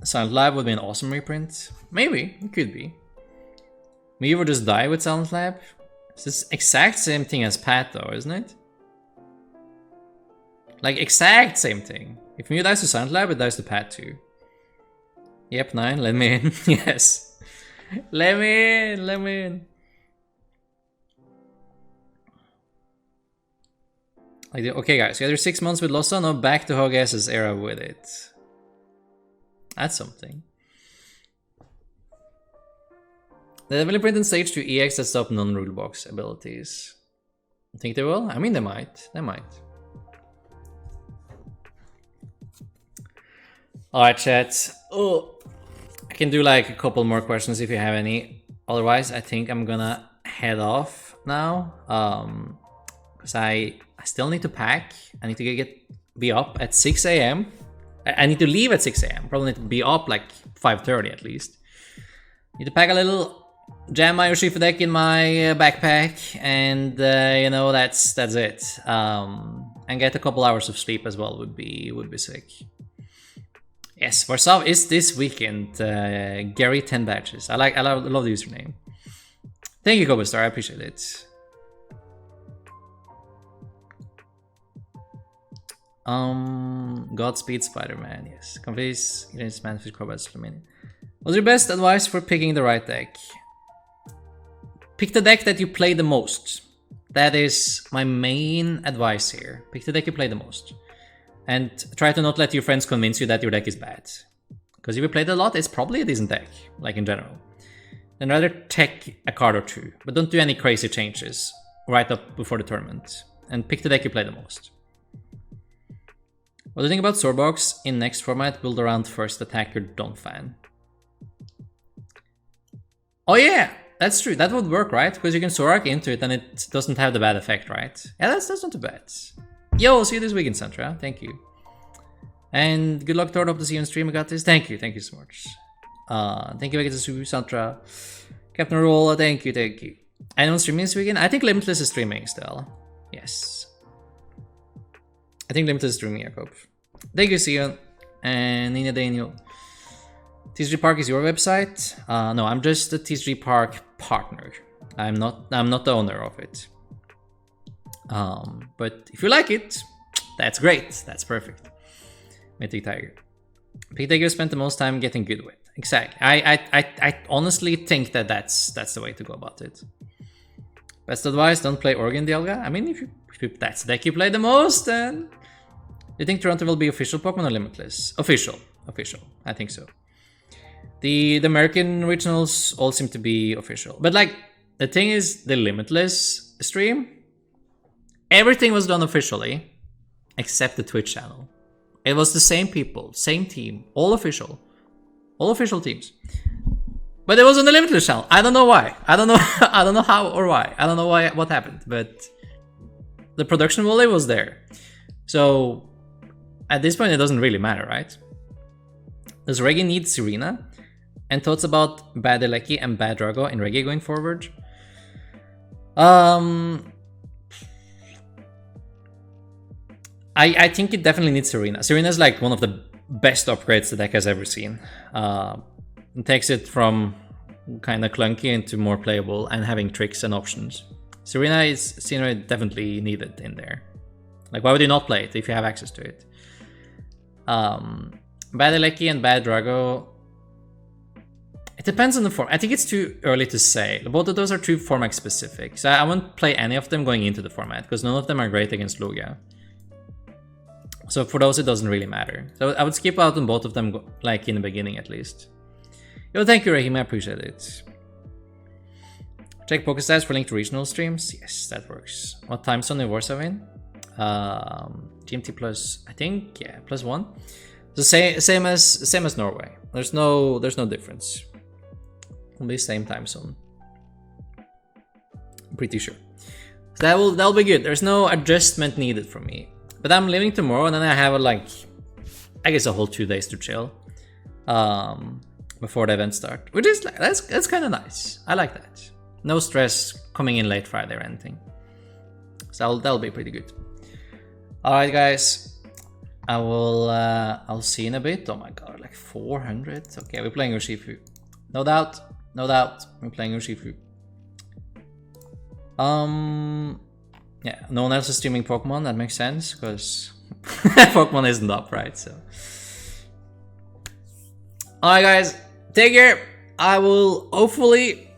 Silent Lab would be an awesome reprint. Maybe. It could be. Me would just die with Silent Lab. It's the exact same thing as Pat though, isn't it? Like, exact same thing. If Mew dies to Silent Lab, it dies to Pat too. Yep, 9, let me in. Yes. Let me in, let me in. Okay guys, you had your 6 months with Lossa, now back to Hogess's era with it. That's something. The developer in stage 2 EX that stop non-rulebox abilities. I think they will? I mean, they might. They might. Alright, chat. Oh, I can do like a couple more questions if you have any. Otherwise, I think I'm gonna head off now. Because I still need to pack. I need to be up at 6 a.m. I need to leave at 6 a.m. Probably need to be up like 5:30 at least. Need to pack a little, jam my Urshifu deck in my backpack, and you know, that's it. And get a couple hours of sleep as well would be sick. Yes, Warsaw is this weekend. Gary 10 badges. I love the username. Thank you, Cobustar. I appreciate it. Godspeed, Spider-Man. Yes, complete against Manfish Corbats Lumini. What's your best advice for picking the right deck? Pick the deck that you play the most. That is my main advice here. Pick the deck you play the most. And try to not let your friends convince you that your deck is bad. Because if you played a lot, it's probably a decent deck, like in general. Then rather tech a card or two, but don't do any crazy changes right up before the tournament. And pick the deck you play the most. What do you think about Sorbox in next format build around first attacker Donphan? Oh yeah, that's true. That would work, right? Because you can Zorak into it and it doesn't have the bad effect, right? Yeah, that's not too bad. Yo, see you this weekend, Santra. Thank you. And good luck, Tord. Hope to see you on stream. I got this. Thank you so much. Thank you, Vegetus, Santra. Captain Roll, thank you. Anyone streaming this weekend? I think Limitless is streaming still. Yes. I think Limitless is streaming, Jakob. Thank you, Sion. And Nina Daniel. TCG Park is your website? No, I'm just a TCG Park partner. I'm not the owner of it. But if you like it, that's great. That's perfect. Mythic Tiger. Pick deck you spent the most time getting good with. Exactly. I honestly think that's the way to go about it. Best advice: don't play Oregon Dialga. I mean, if that's the deck you play the most, then you think Toronto will be official Pokemon or Limitless? Official. I think so. The American regionals all seem to be official, but like the thing is, the Limitless stream, everything was done officially, except the Twitch channel. It was the same people, same team, all official teams. But it was on the Limitless channel. I don't know why. I don't know how or why. I don't know what happened, but the production volley was there. So at this point, it doesn't really matter, right? Does Regi need Serena? And thoughts about Bad Eleki and Bad Drago in Regi going forward? I think it definitely needs Serena. Serena is like one of the best upgrades the deck has ever seen. It takes it from kind of clunky into more playable and having tricks and options. Serena is definitely needed in there. Like, why would you not play it if you have access to it? Bad Eleki and Bad Drago. It depends on the form. I think it's too early to say. Both of those are too format specific. So I won't play any of them going into the format because none of them are great against Lugia. So for those, it doesn't really matter. So I would skip out on both of them, like in the beginning at least. Yo, thank you, Rahim. I appreciate it. Check Pokestats for link to regional streams. Yes, that works. What time zone in Warsaw in? GMT plus, I think, yeah, +1. So same as Norway. There's no difference. It'll be same time zone. I'm pretty sure. So that'll be good. There's no adjustment needed from me. But I'm leaving tomorrow, and then I have I guess a whole 2 days to chill before the event start, which is that's kind of nice. I like that. No stress coming in late Friday or anything. So that'll be pretty good. All right, guys. I'll see you in a bit. Oh my god, like 400. Okay, we're playing Urshifu. No doubt. We're playing Urshifu. Yeah, no one else is streaming Pokemon. That makes sense because Pokemon isn't up, right? So, alright, guys, take care. I will hopefully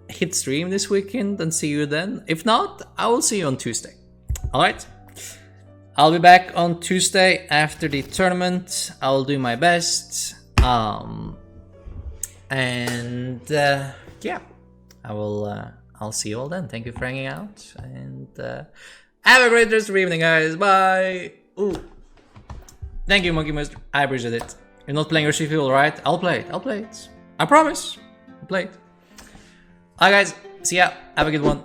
hit stream this weekend and see you then. If not, I will see you on Tuesday. Alright? I'll be back on Tuesday after the tournament. I'll do my best. Yeah, I'll see you all then. Thank you for hanging out, and have a great rest of the evening, guys. Bye. Ooh. Thank you, Monkey Master. I appreciate it. You're not playing Urshifu, alright? I'll play it. I'll play it. I promise. I'll play it. Alright, guys. See ya. Have a good one.